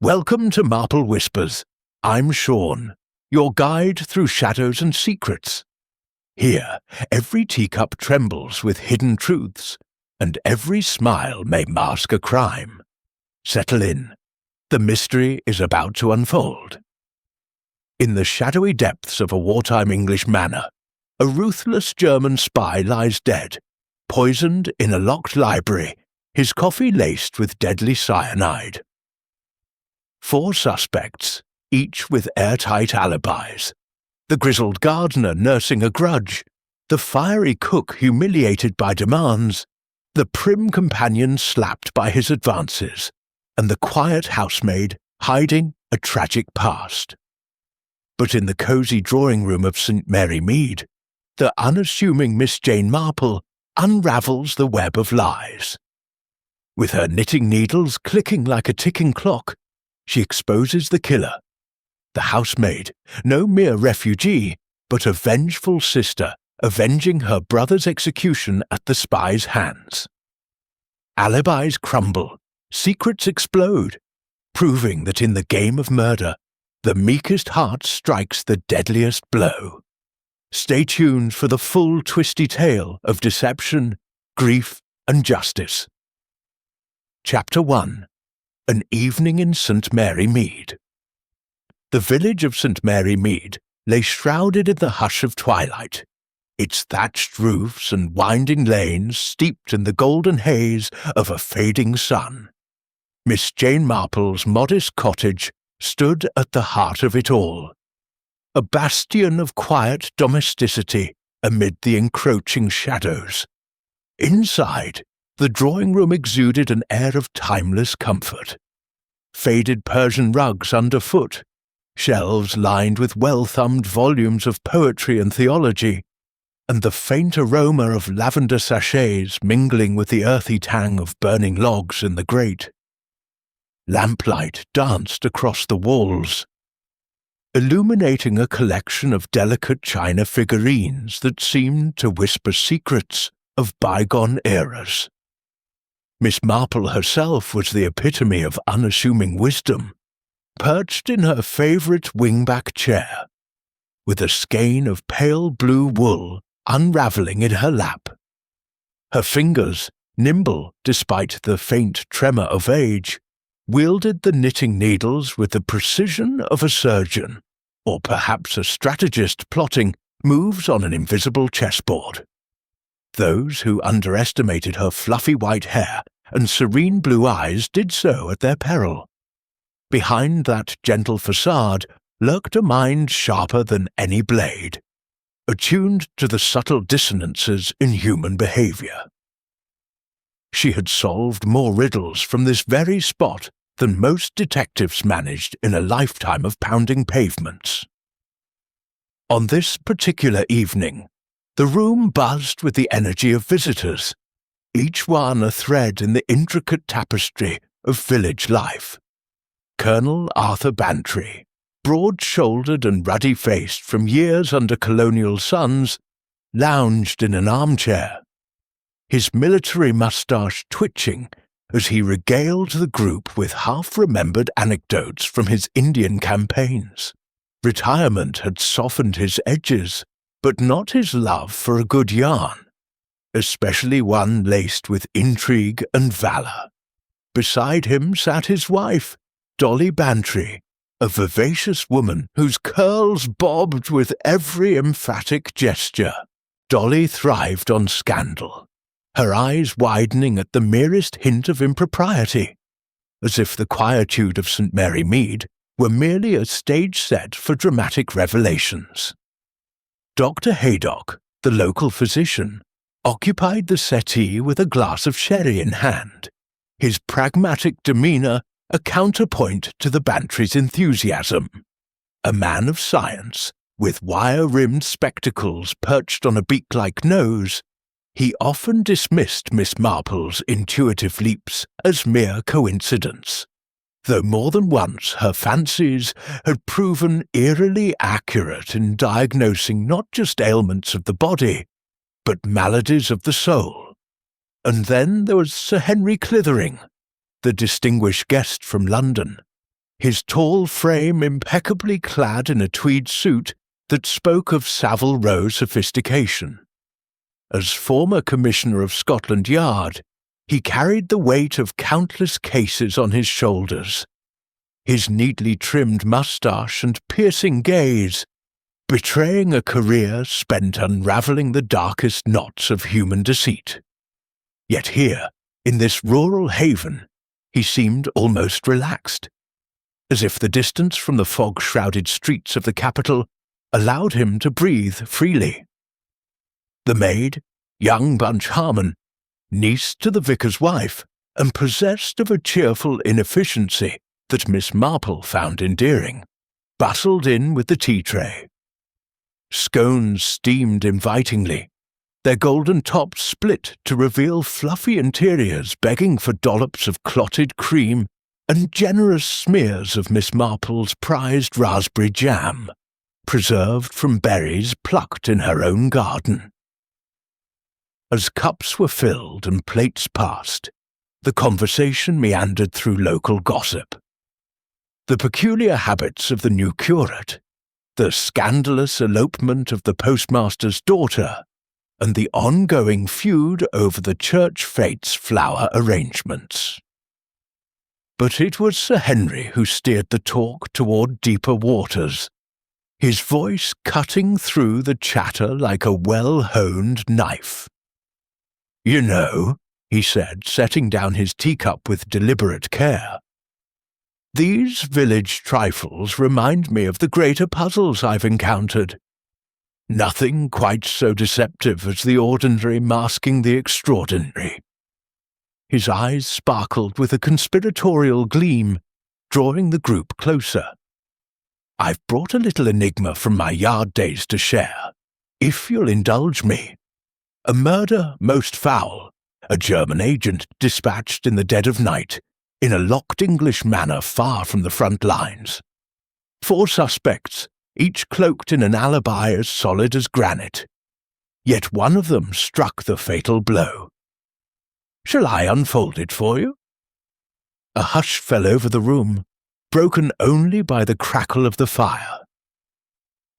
Welcome to Marple Whispers. I'm Sean, your guide through shadows and secrets. Here, every teacup trembles with hidden truths, and every smile may mask a crime. Settle in. The mystery is about to unfold. In the shadowy depths of a wartime English manor, a ruthless German spy lies dead, poisoned in a locked library, his coffee laced with deadly cyanide. 4 suspects, each with airtight alibis. The grizzled gardener nursing a grudge, the fiery cook humiliated by demands, the prim companion slapped by his advances, and the quiet housemaid hiding a tragic past. But in the cosy drawing room of St. Mary Mead, the unassuming Miss Jane Marple unravels the web of lies. With her knitting needles clicking like a ticking clock, she exposes the killer. The housemaid, no mere refugee, but a vengeful sister avenging her brother's execution at the spy's hands. Alibis crumble, secrets explode, proving that in the game of murder, the meekest heart strikes the deadliest blow. Stay tuned for the full twisty tale of deception, grief, and justice. Chapter 1. An Evening in St. Mary Mead. The village of St. Mary Mead lay shrouded in the hush of twilight, its thatched roofs and winding lanes steeped in the golden haze of a fading sun. Miss Jane Marple's modest cottage stood at the heart of it all, a bastion of quiet domesticity amid the encroaching shadows. Inside, the drawing-room exuded an air of timeless comfort. Faded Persian rugs underfoot, shelves lined with well-thumbed volumes of poetry and theology, and the faint aroma of lavender sachets mingling with the earthy tang of burning logs in the grate. Lamplight danced across the walls, illuminating a collection of delicate china figurines that seemed to whisper secrets of bygone eras. Miss Marple herself was the epitome of unassuming wisdom, perched in her favourite wing-back chair, with a skein of pale blue wool unravelling in her lap. Her fingers, nimble despite the faint tremor of age, wielded the knitting needles with the precision of a surgeon, or perhaps a strategist plotting moves on an invisible chessboard. Those who underestimated her fluffy white hair and serene blue eyes did so at their peril. Behind that gentle facade lurked a mind sharper than any blade, attuned to the subtle dissonances in human behaviour. She had solved more riddles from this very spot than most detectives managed in a lifetime of pounding pavements. On this particular evening, the room buzzed with the energy of visitors, each one a thread in the intricate tapestry of village life. Colonel Arthur Bantry, broad-shouldered and ruddy-faced from years under colonial suns, lounged in an armchair, his military moustache twitching as he regaled the group with half-remembered anecdotes from his Indian campaigns. Retirement had softened his edges, but not his love for a good yarn, especially one laced with intrigue and valour. Beside him sat his wife, Dolly Bantry, a vivacious woman whose curls bobbed with every emphatic gesture. Dolly thrived on scandal, her eyes widening at the merest hint of impropriety, as if the quietude of St. Mary Mead were merely a stage set for dramatic revelations. Dr. Haydock, the local physician, occupied the settee with a glass of sherry in hand, his pragmatic demeanour a counterpoint to the Bantry's enthusiasm. A man of science, with wire-rimmed spectacles perched on a beak-like nose, he often dismissed Miss Marple's intuitive leaps as mere coincidence, though more than once her fancies had proven eerily accurate in diagnosing not just ailments of the body, but maladies of the soul. And then there was Sir Henry Clithering, the distinguished guest from London, his tall frame impeccably clad in a tweed suit that spoke of Savile Row sophistication. As former Commissioner of Scotland Yard, he carried the weight of countless cases on his shoulders. His neatly trimmed moustache and piercing gaze, betraying a career spent unravelling the darkest knots of human deceit. Yet here, in this rural haven, he seemed almost relaxed, as if the distance from the fog-shrouded streets of the capital allowed him to breathe freely. The maid, young Bunch Harmon, niece to the vicar's wife, and possessed of a cheerful inefficiency that Miss Marple found endearing, bustled in with the tea-tray. Scones steamed invitingly, their golden tops split to reveal fluffy interiors begging for dollops of clotted cream and generous smears of Miss Marple's prized raspberry jam, preserved from berries plucked in her own garden. As cups were filled and plates passed, the conversation meandered through local gossip. The peculiar habits of the new curate, the scandalous elopement of the postmaster's daughter, and the ongoing feud over the church fate's flower arrangements. But it was Sir Henry who steered the talk toward deeper waters, his voice cutting through the chatter like a well-honed knife. "You know," he said, setting down his teacup with deliberate care, "these village trifles remind me of the greater puzzles I've encountered. Nothing quite so deceptive as the ordinary masking the extraordinary." His eyes sparkled with a conspiratorial gleam, drawing the group closer. "I've brought a little enigma from my yard days to share, if you'll indulge me. A murder most foul, a German agent dispatched in the dead of night, in a locked English manor far from the front lines. 4 suspects, each cloaked in an alibi as solid as granite. Yet one of them struck the fatal blow. Shall I unfold it for you?" A hush fell over the room, broken only by the crackle of the fire.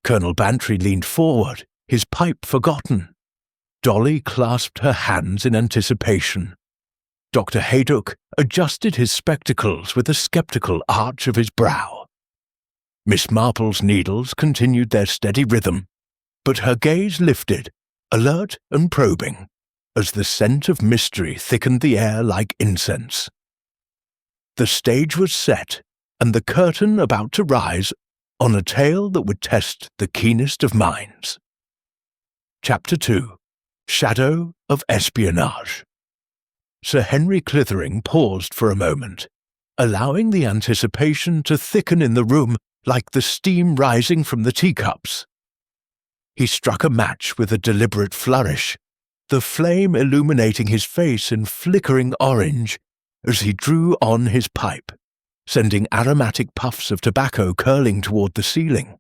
Colonel Bantry leaned forward, his pipe forgotten. Dolly clasped her hands in anticipation. Dr. Haydock adjusted his spectacles with a sceptical arch of his brow. Miss Marple's needles continued their steady rhythm, but her gaze lifted, alert and probing, as the scent of mystery thickened the air like incense. The stage was set, and the curtain about to rise on a tale that would test the keenest of minds. Chapter 2. Shadow of Espionage. Sir Henry Clithering paused for a moment, allowing the anticipation to thicken in the room like the steam rising from the teacups. He struck a match with a deliberate flourish, the flame illuminating his face in flickering orange as he drew on his pipe, sending aromatic puffs of tobacco curling toward the ceiling.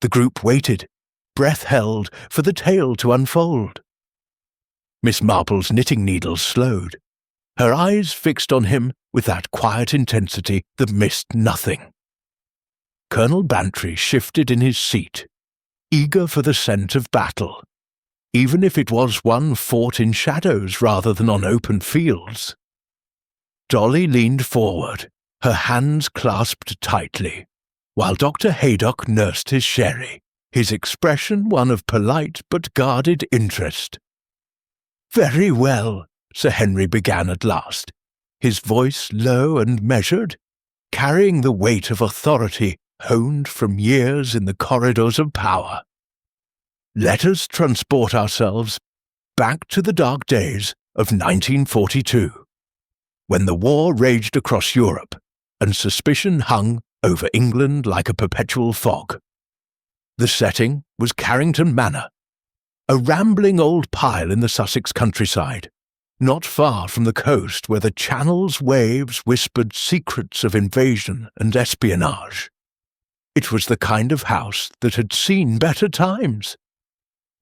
The group waited, breath held, for the tale to unfold. Miss Marple's knitting needles slowed, her eyes fixed on him with that quiet intensity that missed nothing. Colonel Bantry shifted in his seat, eager for the scent of battle, even if it was one fought in shadows rather than on open fields. Dolly leaned forward, her hands clasped tightly, while Dr. Haydock nursed his sherry, his expression one of polite but guarded interest. "Very well," Sir Henry began at last, his voice low and measured, carrying the weight of authority honed from years in the corridors of power. "Let us transport ourselves back to the dark days of 1942, when the war raged across Europe and suspicion hung over England like a perpetual fog. The setting was Carrington Manor, a rambling old pile in the Sussex countryside, not far from the coast where the Channel's waves whispered secrets of invasion and espionage. It was the kind of house that had seen better times.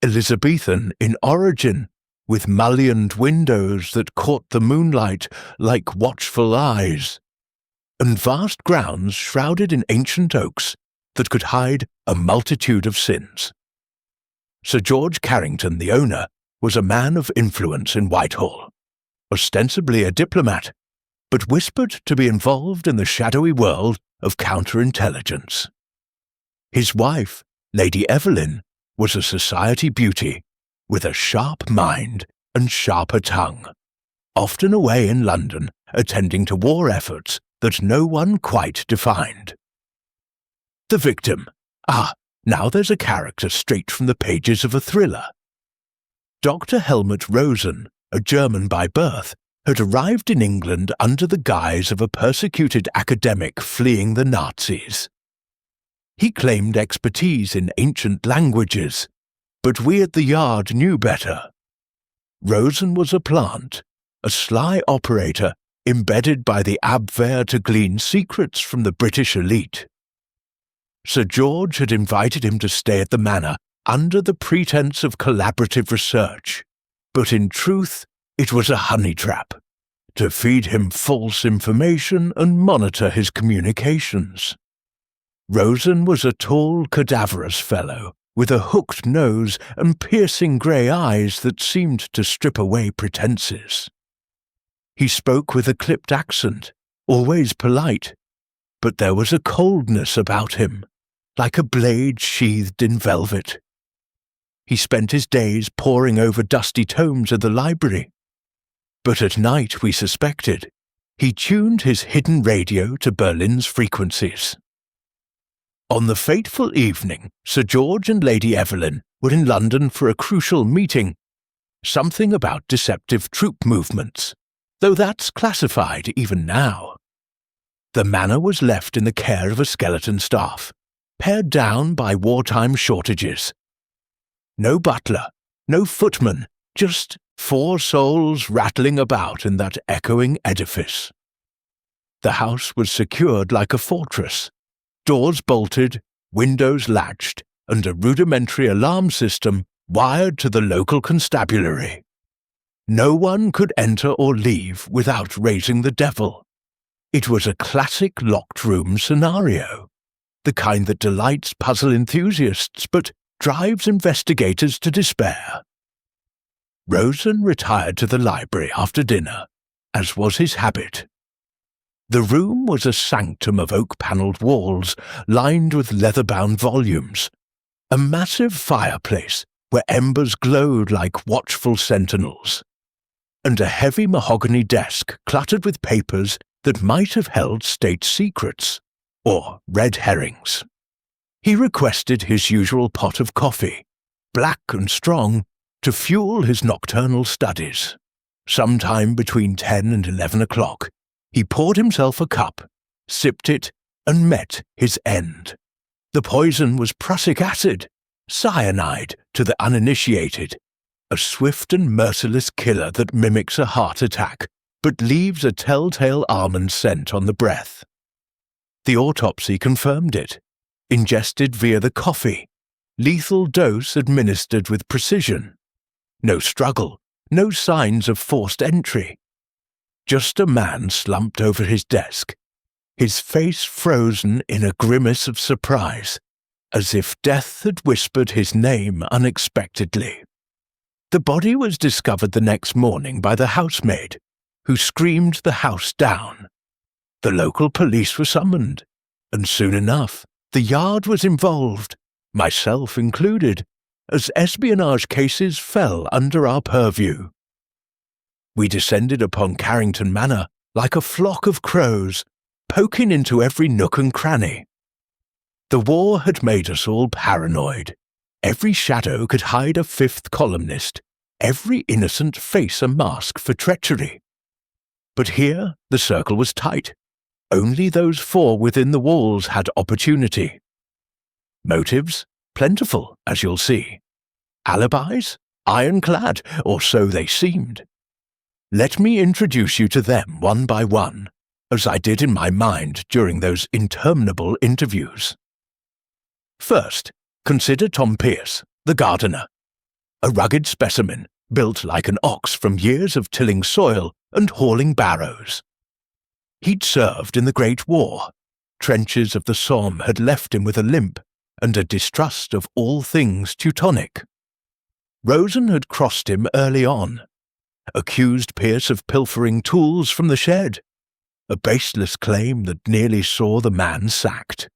Elizabethan in origin, with mullioned windows that caught the moonlight like watchful eyes. and vast grounds shrouded in ancient oaks that could hide a multitude of sins. Sir George Carrington, the owner, was a man of influence in Whitehall, ostensibly a diplomat, but whispered to be involved in the shadowy world of counterintelligence. His wife, Lady Evelyn, was a society beauty with a sharp mind and sharper tongue, often away in London attending to war efforts that no one quite defined. The victim. Now there's a character straight from the pages of a thriller. Dr. Helmut Rosen, a German by birth, had arrived in England under the guise of a persecuted academic fleeing the Nazis. He claimed expertise in ancient languages, but we at the Yard knew better. Rosen was a plant, a sly operator embedded by the Abwehr to glean secrets from the British elite. Sir George had invited him to stay at the manor under the pretense of collaborative research, but in truth it was a honey trap, to feed him false information and monitor his communications. Rosen was a tall, cadaverous fellow, with a hooked nose and piercing grey eyes that seemed to strip away pretences. He spoke with a clipped accent, always polite, but there was a coldness about him, like a blade sheathed in velvet. He spent his days poring over dusty tomes of the library, but at night, we suspected, he tuned his hidden radio to Berlin's frequencies. On the fateful evening, Sir George and Lady Evelyn were in London for a crucial meeting, something about deceptive troop movements, though that's classified even now. The manor was left in the care of a skeleton staff, pared down by wartime shortages. No butler, no footman, just 4 souls rattling about in that echoing edifice. The house was secured like a fortress, doors bolted, windows latched, and a rudimentary alarm system wired to the local constabulary. No one could enter or leave without raising the devil. It was a classic locked room scenario, the kind that delights puzzle enthusiasts but drives investigators to despair. Rosen retired to the library after dinner, as was his habit. The room was a sanctum of oak-panelled walls lined with leather-bound volumes, a massive fireplace where embers glowed like watchful sentinels, and a heavy mahogany desk cluttered with papers that might have held state secrets, or red herrings. He requested his usual pot of coffee, black and strong, to fuel his nocturnal studies. Sometime between 10 and 11 o'clock, he poured himself a cup, sipped it, and met his end. The poison was prussic acid, cyanide to the uninitiated, a swift and merciless killer that mimics a heart attack, but leaves a telltale almond scent on the breath. The autopsy confirmed it. Ingested via the coffee, lethal dose administered with precision. No struggle, no signs of forced entry. Just a man slumped over his desk, his face frozen in a grimace of surprise, as if death had whispered his name unexpectedly. The body was discovered the next morning by the housemaid, who screamed the house down. The local police were summoned, and soon enough, the Yard was involved, myself included, as espionage cases fell under our purview. We descended upon Carrington Manor like a flock of crows, poking into every nook and cranny. The war had made us all paranoid. Every shadow could hide a fifth columnist, every innocent face a mask for treachery. But here the circle was tight. Only those 4 within the walls had opportunity. Motives? Plentiful, as you'll see. Alibis? Ironclad, or so they seemed. Let me introduce you to them one by one, as I did in my mind during those interminable interviews. First, consider Tom Pierce, the gardener. A rugged specimen, built like an ox from years of tilling soil and hauling barrows. He'd served in the Great War. Trenches of the Somme had left him with a limp and a distrust of all things Teutonic. Rosen had crossed him early on, accused Pierce of pilfering tools from the shed, a baseless claim that nearly saw the man sacked.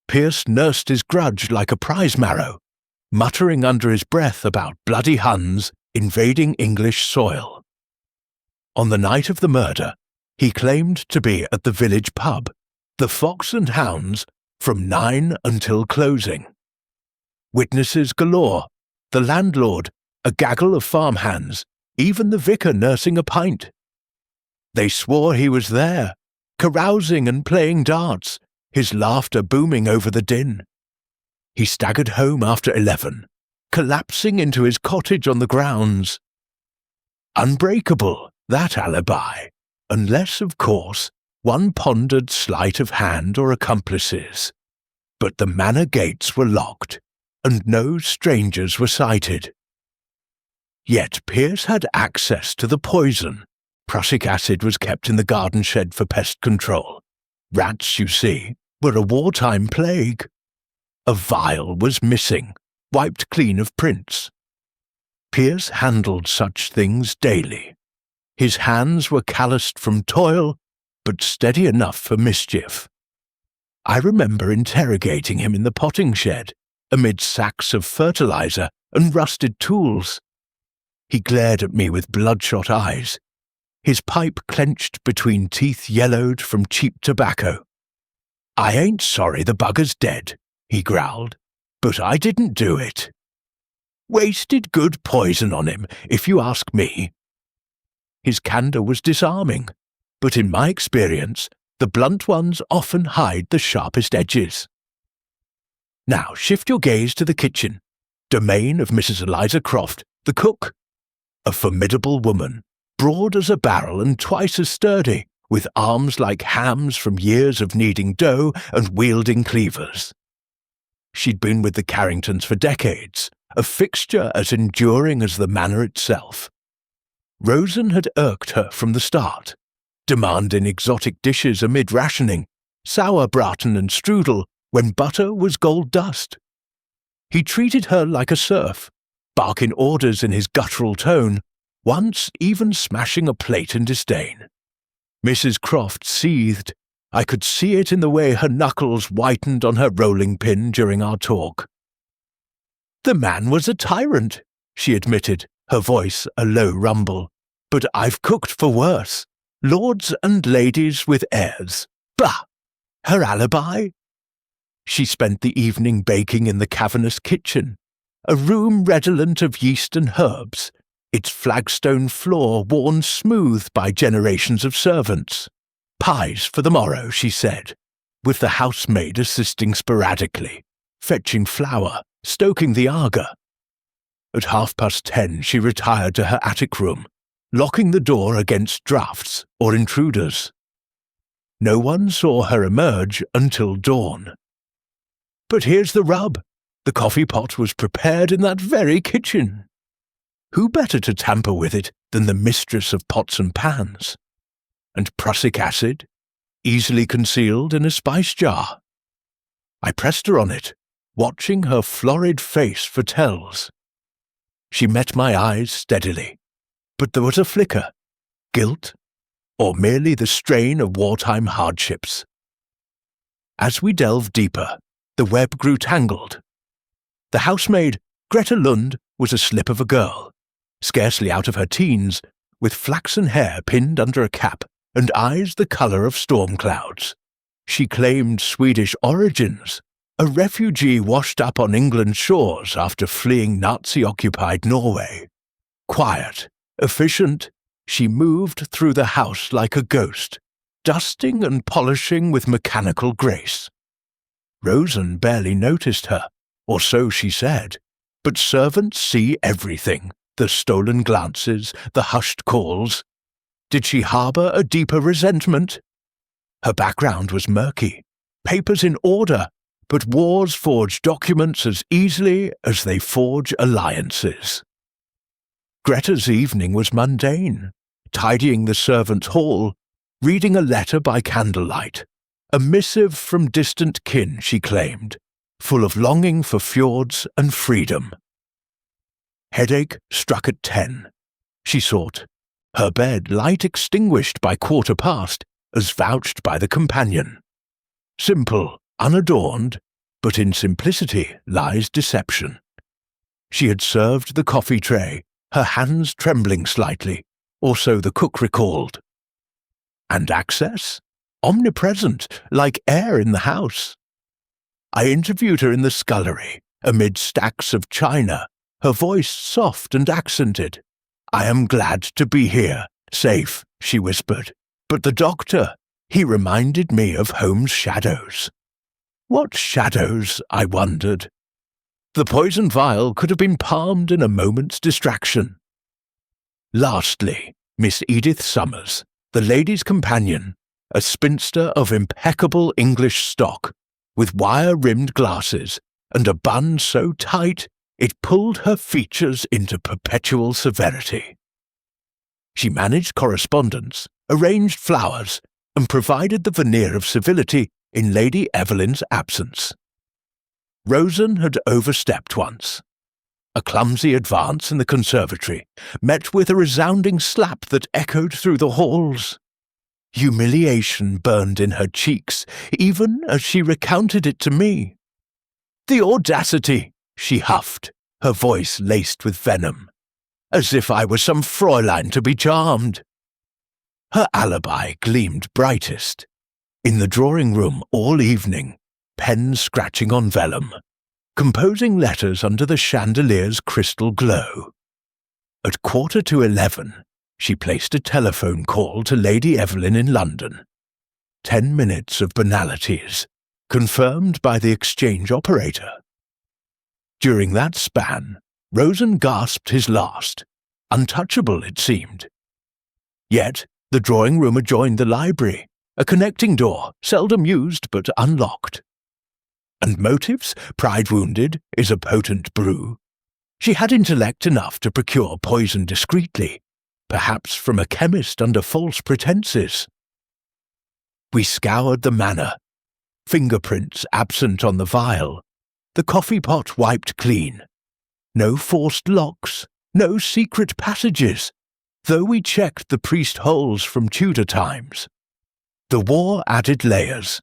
Pierce nursed his grudge like a prize marrow, muttering under his breath about bloody Huns invading English soil. On the night of the murder, he claimed to be at the village pub, the Fox and Hounds, from 9 until closing. Witnesses galore, the landlord, a gaggle of farmhands, even the vicar nursing a pint. They swore he was there, carousing and playing darts, his laughter booming over the din. He staggered home after 11, collapsing into his cottage on the grounds. Unbreakable, that alibi, unless, of course, one pondered sleight of hand or accomplices. But the manor gates were locked, and no strangers were sighted. Yet Pierce had access to the poison. Prussic acid was kept in the garden shed for pest control. Rats, you see, were a wartime plague. A vial was missing, wiped clean of prints. Pierce handled such things daily. His hands were calloused from toil, but steady enough for mischief. I remember interrogating him in the potting shed, amid sacks of fertilizer and rusted tools. He glared at me with bloodshot eyes, his pipe clenched between teeth yellowed from cheap tobacco. "I ain't sorry the bugger's dead," he growled, "but I didn't do it. Wasted good poison on him, if you ask me." His candour was disarming, but in my experience, the blunt ones often hide the sharpest edges. Now shift your gaze to the kitchen, domain of Mrs. Eliza Croft, the cook. A formidable woman, broad as a barrel and twice as sturdy, with arms like hams from years of kneading dough and wielding cleavers. She'd been with the Carringtons for decades, a fixture as enduring as the manor itself. Rosen had irked her from the start, demanding exotic dishes amid rationing, sauerbraten and strudel when butter was gold dust. He treated her like a serf, barking orders in his guttural tone, once even smashing a plate in disdain. Mrs. Croft seethed. I could see it in the way her knuckles whitened on her rolling pin during our talk. "The man was a tyrant," she admitted, her voice a low rumble. "But I've cooked for worse. Lords and ladies with airs. Bah! Her alibi?" She spent the evening baking in the cavernous kitchen, a room redolent of yeast and herbs, its flagstone floor worn smooth by generations of servants. "Pies for the morrow," she said, with the housemaid assisting sporadically, fetching flour, stoking the Aga. At 10:30 she retired to her attic room, locking the door against draughts or intruders. No one saw her emerge until dawn. But here's the rub. The coffee pot was prepared in that very kitchen. Who better to tamper with it than the mistress of pots and pans? And prussic acid, easily concealed in a spice jar. I pressed her on it, watching her florid face for tells. She met my eyes steadily, but there was a flicker, guilt, or merely the strain of wartime hardships. As we delved deeper, the web grew tangled. The housemaid, Greta Lund, was a slip of a girl, scarcely out of her teens, with flaxen hair pinned under a cap and eyes the colour of storm clouds. She claimed Swedish origins, a refugee washed up on England's shores after fleeing Nazi-occupied Norway. Quiet, efficient, she moved through the house like a ghost, dusting and polishing with mechanical grace. Rosen barely noticed her, or so she said, but servants see everything, the stolen glances, the hushed calls. Did she harbour a deeper resentment? Her background was murky, papers in order, but wars forge documents as easily as they forge alliances. Greta's evening was mundane, tidying the servants' hall, reading a letter by candlelight, a missive from distant kin, she claimed, full of longing for fjords and freedom. Headache struck at 10. She sought. Her bed light extinguished by 1:15, as vouched by the companion. Simple, unadorned, but in simplicity lies deception. She had served the coffee tray, her hands trembling slightly, or so the cook recalled. And access? Omnipresent, like air in the house. I interviewed her in the scullery, amid stacks of china, her voice soft and accented. "I am glad to be here, safe," she whispered. "But the doctor, he reminded me of Holmes' shadows." What shadows, I wondered. The poison vial could have been palmed in a moment's distraction. Lastly, Miss Edith Summers, the lady's companion, a spinster of impeccable English stock, with wire-rimmed glasses and a bun so tight it pulled her features into perpetual severity. She managed correspondence, arranged flowers, and provided the veneer of civility in Lady Evelyn's absence. Rosen had overstepped once. A clumsy advance in the conservatory met with a resounding slap that echoed through the halls. Humiliation burned in her cheeks, even as she recounted it to me. "The audacity!" she huffed, her voice laced with venom, as if I were some Fräulein to be charmed. Her alibi gleamed brightest. In the drawing-room all evening, pen scratching on vellum, composing letters under the chandelier's crystal glow. At 11:15, she placed a telephone call to Lady Evelyn in London. 10 minutes of banalities, confirmed by the exchange operator. During that span, Rosen gasped his last, untouchable it seemed. Yet the drawing-room adjoined the library, a connecting door, seldom used but unlocked. And motives, pride-wounded, is a potent brew. She had intellect enough to procure poison discreetly, perhaps from a chemist under false pretences. We scoured the manor, fingerprints absent on the vial, the coffee pot wiped clean. No forced locks, no secret passages, though we checked the priest holes from Tudor times. The war added layers.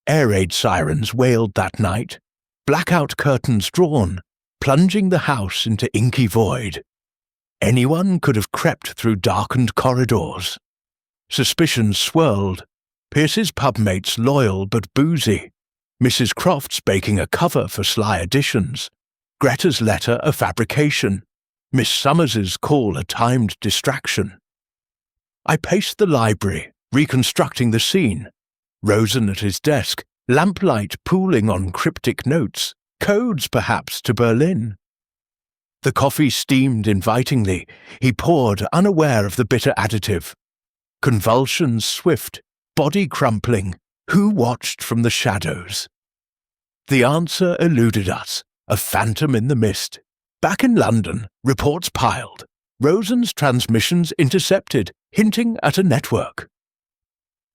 Air raid sirens wailed that night, blackout curtains drawn, plunging the house into inky void. Anyone could have crept through darkened corridors. Suspicions swirled. Pierce's pubmates loyal but boozy. Mrs. Crofts baking a cover for sly additions. Greta's letter a fabrication. Miss Summers's call a timed distraction. I paced the library, reconstructing the scene. Rosen at his desk, lamplight pooling on cryptic notes, codes perhaps to Berlin. The coffee steamed invitingly. He poured, unaware of the bitter additive. Convulsions swift, body crumpling. Who watched from the shadows? The answer eluded us, a phantom in the mist. Back in London, reports piled. Rosen's transmissions intercepted, hinting at a network.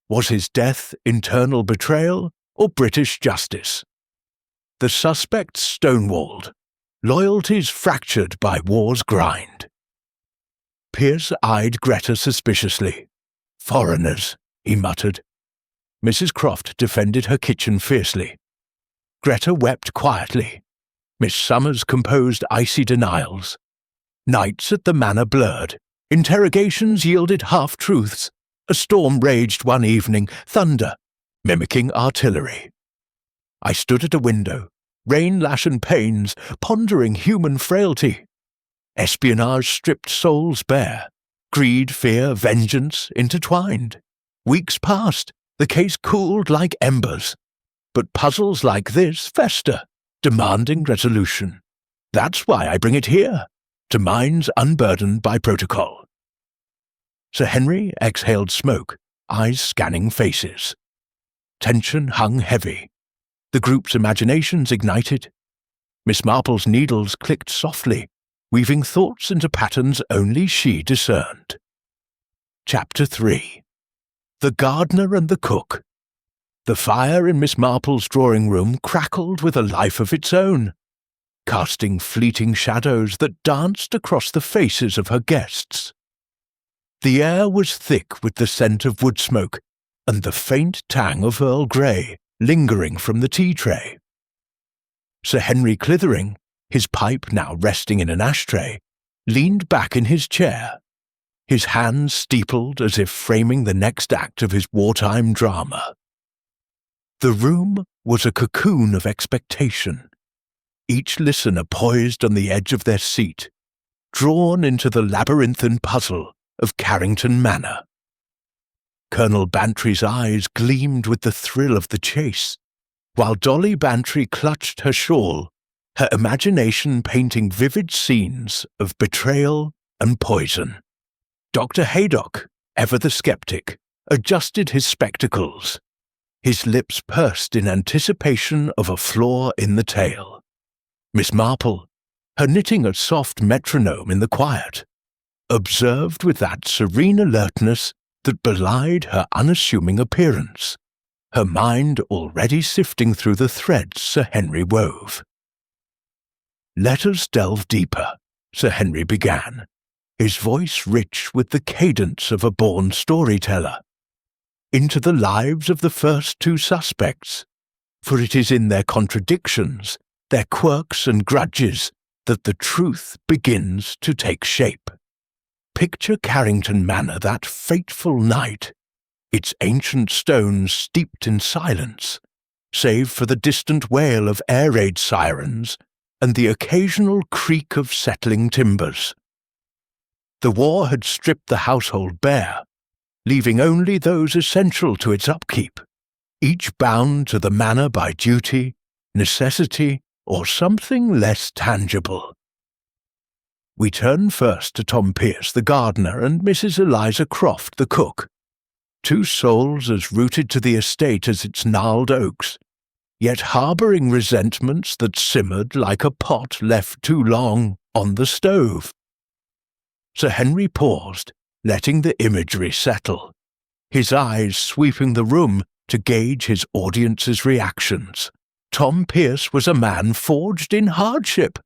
Was his death internal betrayal or British justice? The suspects stonewalled, loyalties fractured by war's grind. Pierce eyed Greta suspiciously. "Foreigners," he muttered. Mrs. Croft defended her kitchen fiercely. Greta wept quietly. Miss Summers composed icy denials. Nights at the manor blurred. Interrogations yielded half-truths. A storm raged one evening, thunder, mimicking artillery. I stood at a window, rain lashen panes, pondering human frailty. Espionage stripped souls bare. Greed, fear, vengeance intertwined. Weeks passed, the case cooled like embers. But puzzles like this fester, demanding resolution. That's why I bring it here, to minds unburdened by protocol. Sir Henry exhaled smoke, eyes scanning faces. Tension hung heavy. The group's imaginations ignited. Miss Marple's needles clicked softly, weaving thoughts into patterns only she discerned. Chapter 3. the gardener and the cook. The fire in Miss Marple's drawing-room crackled with a life of its own, casting fleeting shadows that danced across the faces of her guests. The air was thick with the scent of wood smoke and the faint tang of Earl Grey lingering from the tea-tray. Sir Henry Clithering, his pipe now resting in an ashtray, leaned back in his chair, his hands steepled as if framing the next act of his wartime drama. The room was a cocoon of expectation, each listener poised on the edge of their seat, drawn into the labyrinthine puzzle of Carrington Manor. Colonel Bantry's eyes gleamed with the thrill of the chase, while Dolly Bantry clutched her shawl, her imagination painting vivid scenes of betrayal and poison. Dr. Haydock, ever the skeptic, adjusted his spectacles, his lips pursed in anticipation of a flaw in the tale. Miss Marple, her knitting a soft metronome in the quiet, observed with that serene alertness that belied her unassuming appearance, her mind already sifting through the threads Sir Henry wove. "Let us delve deeper," Sir Henry began, his voice rich with the cadence of a born storyteller, "into the lives of the first two suspects, for it is in their contradictions, their quirks and grudges, that the truth begins to take shape. Picture Carrington Manor that fateful night, its ancient stones steeped in silence, save for the distant wail of air raid sirens and the occasional creak of settling timbers. The war had stripped the household bare, leaving only those essential to its upkeep, each bound to the manor by duty, necessity, or something less tangible. We turn first to Tom Pierce, the gardener, and Mrs. Eliza Croft, the cook, two souls as rooted to the estate as its gnarled oaks, yet harbouring resentments that simmered like a pot left too long on the stove. Sir Henry paused, letting the imagery settle, his eyes sweeping the room to gauge his audience's reactions. Tom Pierce was a man forged in hardship,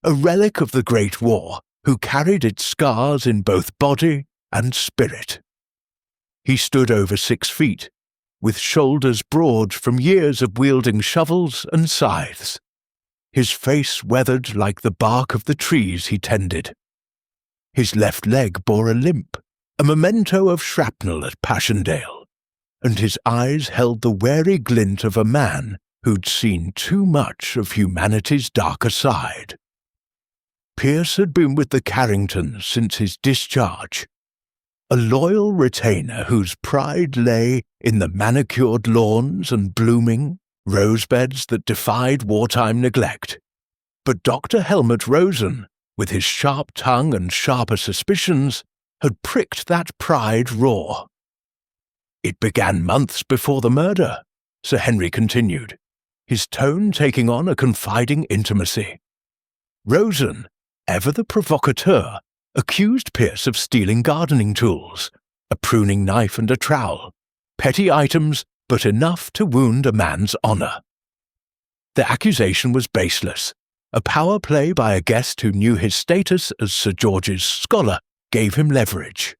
a relic of the Great War, who carried its scars in both body and spirit. He stood over 6 feet, with shoulders broad from years of wielding shovels and scythes, his face weathered like the bark of the trees he tended. His left leg bore a limp, a memento of shrapnel at Passchendaele, and his eyes held the wary glint of a man who'd seen too much of humanity's darker side. Pierce had been with the Carringtons since his discharge, a loyal retainer whose pride lay in the manicured lawns and blooming rosebeds that defied wartime neglect. But Dr. Helmut Rosen, with his sharp tongue and sharper suspicions, had pricked that pride raw. "It began months before the murder," Sir Henry continued, his tone taking on a confiding intimacy. "Rosen, ever the provocateur, accused Pierce of stealing gardening tools, a pruning knife and a trowel, petty items but enough to wound a man's honour. The accusation was baseless. A power play by a guest who knew his status as Sir George's scholar gave him leverage.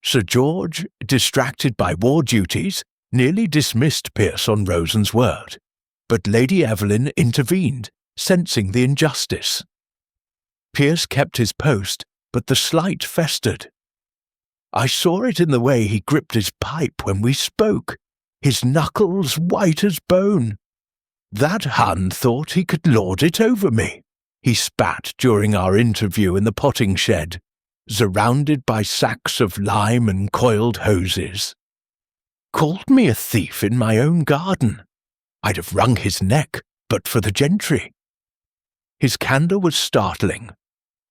Sir George, distracted by war duties, nearly dismissed Pierce on Rosen's word, but Lady Evelyn intervened, sensing the injustice. Pierce kept his post, but the slight festered. I saw it in the way he gripped his pipe when we spoke, his knuckles white as bone. That Hun thought he could lord it over me, he spat during our interview in the potting shed, surrounded by sacks of lime and coiled hoses. Called me a thief in my own garden. I'd have wrung his neck, but for the gentry. His candour was startling,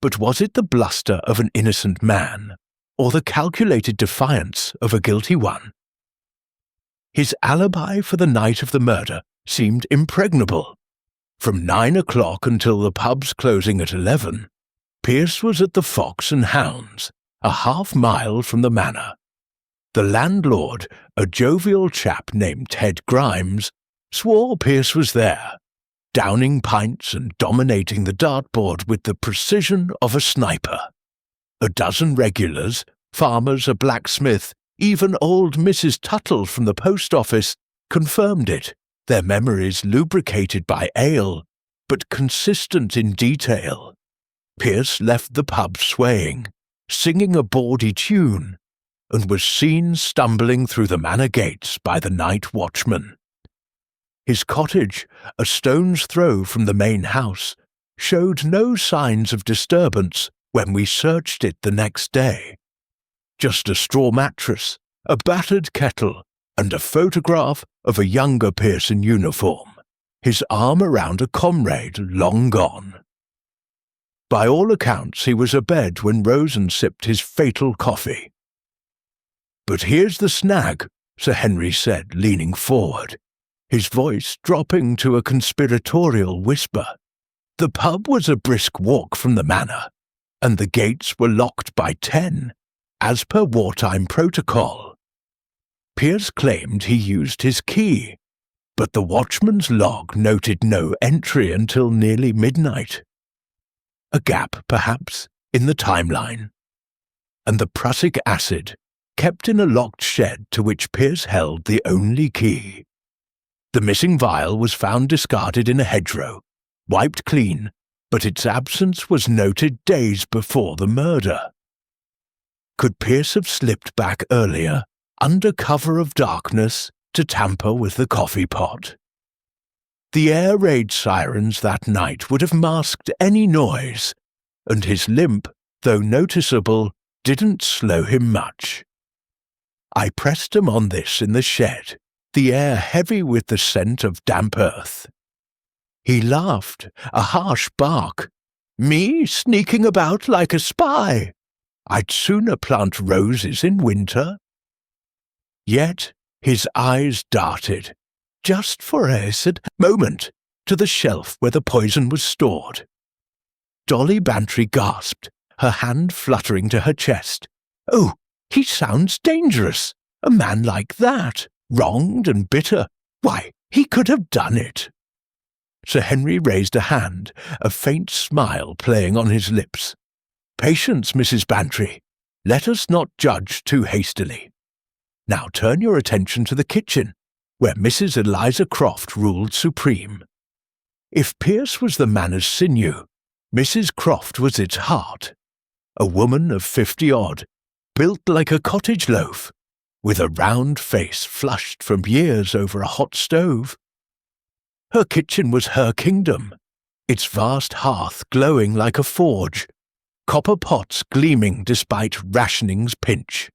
but was it the bluster of an innocent man, or the calculated defiance of a guilty one? His alibi for the night of the murder seemed impregnable. From 9 o'clock until the pub's closing at 11, Pierce was at the Fox and Hounds, a half-mile from the manor. The landlord, a jovial chap named Ted Grimes, swore Pierce was there, downing pints and dominating the dartboard with the precision of a sniper. A dozen regulars, farmers, a blacksmith, even old Mrs. Tuttle from the post office, confirmed it, their memories lubricated by ale, but consistent in detail. Pierce left the pub swaying, singing a bawdy tune, and was seen stumbling through the manor gates by the night watchman. His cottage, a stone's throw from the main house, showed no signs of disturbance when we searched it the next day. Just a straw mattress, a battered kettle, and a photograph of a younger Pierce in uniform, his arm around a comrade long gone. By all accounts, he was abed when Rosen sipped his fatal coffee. "But here's the snag," Sir Henry said, leaning forward, his voice dropping to a conspiratorial whisper. "The pub was a brisk walk from the manor, and the gates were locked by 10, as per wartime protocol. Pierce claimed he used his key, but the watchman's log noted no entry until nearly midnight. A gap, perhaps, in the timeline. And the prussic acid, kept in a locked shed to which Pierce held the only key. The missing vial was found discarded in a hedgerow, wiped clean, but its absence was noted days before the murder. Could Pierce have slipped back earlier, under cover of darkness, to tamper with the coffee pot? The air raid sirens that night would have masked any noise, and his limp, though noticeable, didn't slow him much. I pressed him on this in the shed, the air heavy with the scent of damp earth. He laughed, a harsh bark. "Me sneaking about like a spy? I'd sooner plant roses in winter." Yet his eyes darted, just for a moment, to the shelf where the poison was stored. Dolly Bantry gasped, her hand fluttering to her chest. "Oh, he sounds dangerous. A man like that, wronged and bitter. Why, he could have done it." Sir Henry raised a hand, a faint smile playing on his lips. "Patience, Mrs. Bantry. Let us not judge too hastily. Now turn your attention to the kitchen, where Mrs. Eliza Croft ruled supreme. If Pierce was the manor's sinew, Mrs. Croft was its heart. A woman of 50-odd, built like a cottage loaf, with a round face flushed from years over a hot stove. Her kitchen was her kingdom, its vast hearth glowing like a forge, copper pots gleaming despite rationing's pinch.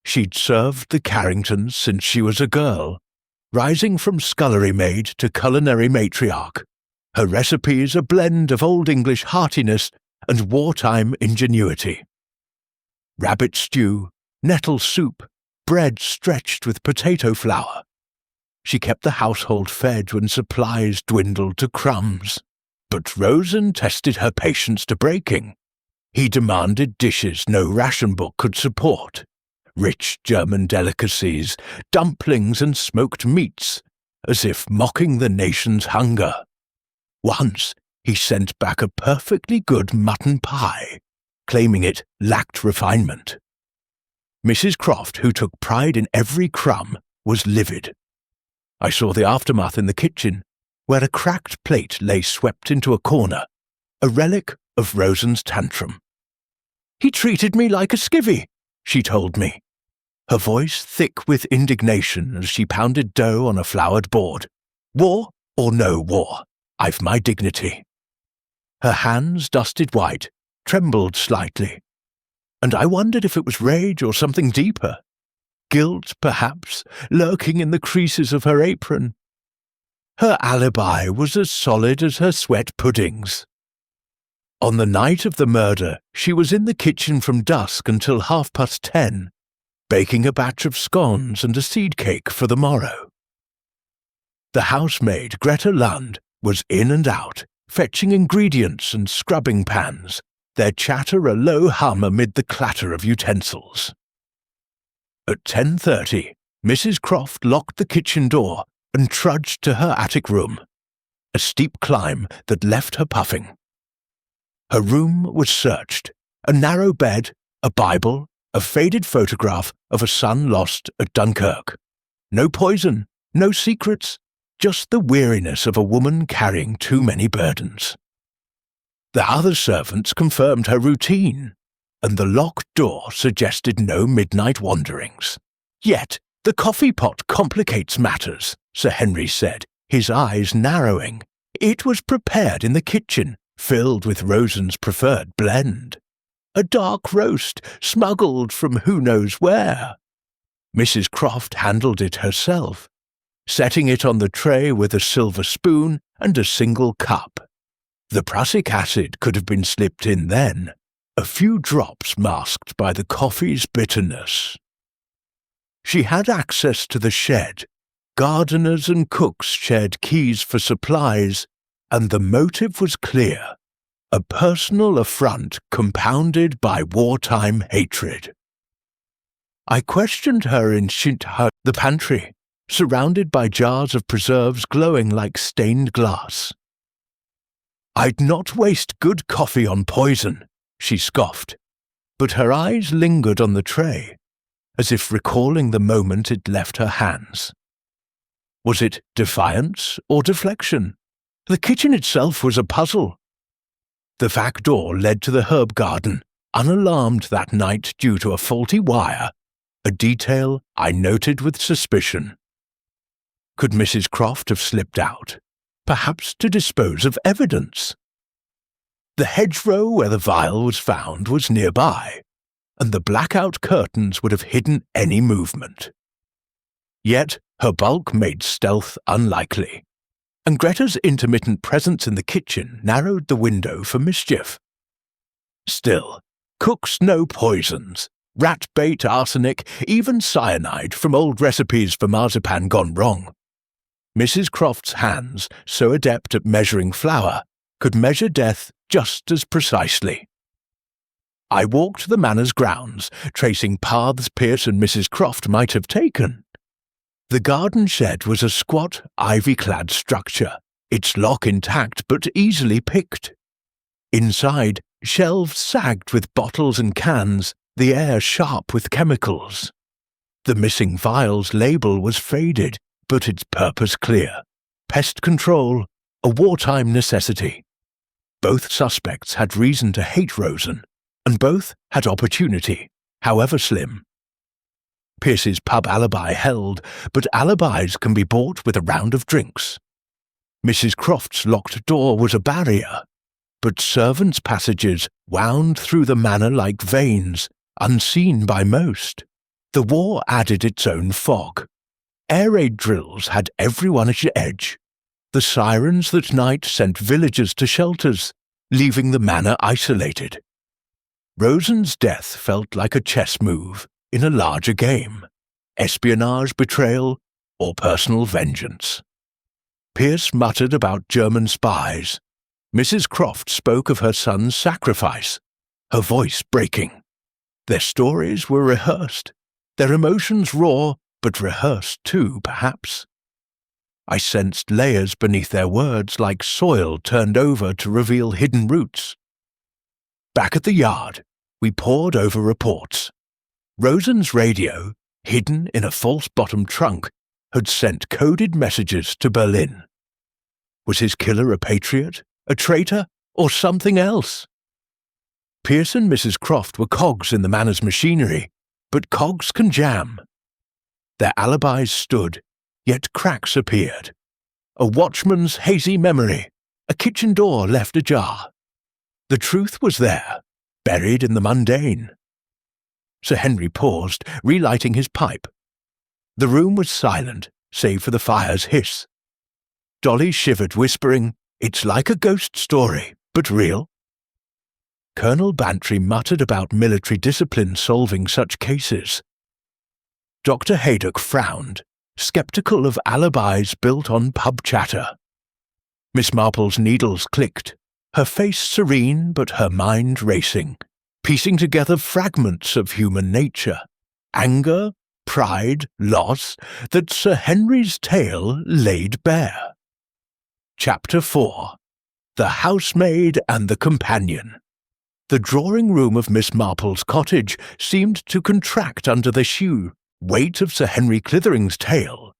She'd served the Carringtons since she was a girl, rising from scullery maid to culinary matriarch, her recipes a blend of Old English heartiness and wartime ingenuity. Rabbit stew, nettle soup, bread stretched with potato flour. She kept the household fed when supplies dwindled to crumbs. But Rosen tested her patience to breaking. He demanded dishes no ration book could support. Rich German delicacies, dumplings and smoked meats, as if mocking the nation's hunger. Once he sent back a perfectly good mutton pie, claiming it lacked refinement. Mrs. Croft, who took pride in every crumb, was livid. I saw the aftermath in the kitchen, where a cracked plate lay swept into a corner, a relic of Rosen's tantrum. "He treated me like a skivvy," she told me, her voice thick with indignation as she pounded dough on a floured board. "War or no war, I've my dignity." Her hands, dusted white, trembled slightly, and I wondered if it was rage or something deeper. Guilt, perhaps, lurking in the creases of her apron. Her alibi was as solid as her sweat puddings. On the night of the murder, she was in the kitchen from dusk until 10:30, baking a batch of scones and a seed cake for the morrow. The housemaid, Greta Lund, was in and out, fetching ingredients and scrubbing pans, their chatter a low hum amid the clatter of utensils. At 10:30, Mrs. Croft locked the kitchen door and trudged to her attic room, a steep climb that left her puffing. Her room was searched, a narrow bed, a Bible, a faded photograph of a son lost at Dunkirk. No poison, no secrets, just the weariness of a woman carrying too many burdens. The other servants confirmed her routine, and the locked door suggested no midnight wanderings. Yet the coffee pot complicates matters, Sir Henry said, his eyes narrowing. It was prepared in the kitchen, filled with Rosen's preferred blend. A dark roast, smuggled from who knows where. Mrs. Croft handled it herself, setting it on the tray with a silver spoon and a single cup. The prussic acid could have been slipped in then, a few drops masked by the coffee's bitterness. She had access to the shed. Gardeners and cooks shared keys for supplies, and the motive was clear. A personal affront compounded by wartime hatred. I questioned her in the pantry, surrounded by jars of preserves glowing like stained glass. I'd not waste good coffee on poison, she scoffed, but her eyes lingered on the tray, as if recalling the moment it left her hands. Was it defiance or deflection? The kitchen itself was a puzzle. The back door led to the herb garden, unalarmed that night due to a faulty wire, a detail I noted with suspicion. Could Mrs. Croft have slipped out, perhaps to dispose of evidence? The hedgerow where the vial was found was nearby, and the blackout curtains would have hidden any movement. Yet her bulk made stealth unlikely, and Greta's intermittent presence in the kitchen narrowed the window for mischief. Still, cooks know poisons, rat bait, arsenic, even cyanide from old recipes for marzipan gone wrong. Mrs. Croft's hands, so adept at measuring flour, could measure death just as precisely. I walked the manor's grounds, tracing paths Pierce and Mrs. Croft might have taken. The garden shed was a squat, ivy-clad structure, its lock intact but easily picked. Inside, shelves sagged with bottles and cans, the air sharp with chemicals. The missing vial's label was faded, but its purpose clear. Pest control, a wartime necessity. Both suspects had reason to hate Rosen, and both had opportunity, however slim. Pierce's pub alibi held, but alibis can be bought with a round of drinks. Mrs. Croft's locked door was a barrier, but servants' passages wound through the manor like veins, unseen by most. The war added its own fog. Air raid drills had everyone at edge. The sirens that night sent villagers to shelters, leaving the manor isolated. Rosen's death felt like a chess move in a larger game, espionage, betrayal, or personal vengeance. Pierce muttered about German spies. Mrs. Croft spoke of her son's sacrifice, her voice breaking. Their stories were rehearsed, their emotions raw, but rehearsed too, perhaps. I sensed layers beneath their words like soil turned over to reveal hidden roots. Back at the yard, we pored over reports. Rosen's radio, hidden in a false-bottomed trunk, had sent coded messages to Berlin. Was his killer a patriot, a traitor, or something else? Pierce and Mrs. Croft were cogs in the manor's machinery, but cogs can jam. Their alibis stood, yet cracks appeared. A watchman's hazy memory, a kitchen door left ajar. The truth was there, buried in the mundane. Sir Henry paused, relighting his pipe. The room was silent, save for the fire's hiss. Dolly shivered, whispering, "It's like a ghost story, but real." Colonel Bantry muttered about military discipline solving such cases. Dr. Haydock frowned, sceptical of alibis built on pub chatter. Miss Marple's needles clicked, her face serene but her mind racing, piecing together fragments of human nature. Anger, pride, loss, that Sir Henry's tale laid bare. Chapter 4. The Housemaid and the Companion. The drawing-room of Miss Marple's cottage seemed to contract under the sheer weight of Sir Henry Clithering's tale,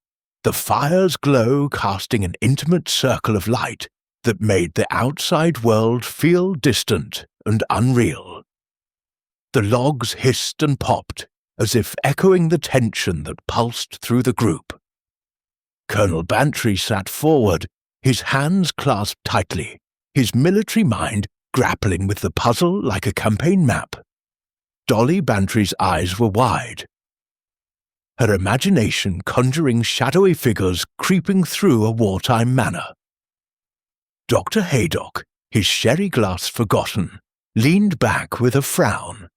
the fire's glow casting an intimate circle of light that made the outside world feel distant and unreal. The logs hissed and popped, as if echoing the tension that pulsed through the group. Colonel Bantry sat forward, his hands clasped tightly, his military mind grappling with the puzzle like a campaign map. Dolly Bantry's eyes were wide, her imagination conjuring shadowy figures creeping through a wartime manor. Dr. Haydock, his sherry glass forgotten, leaned back with a frown,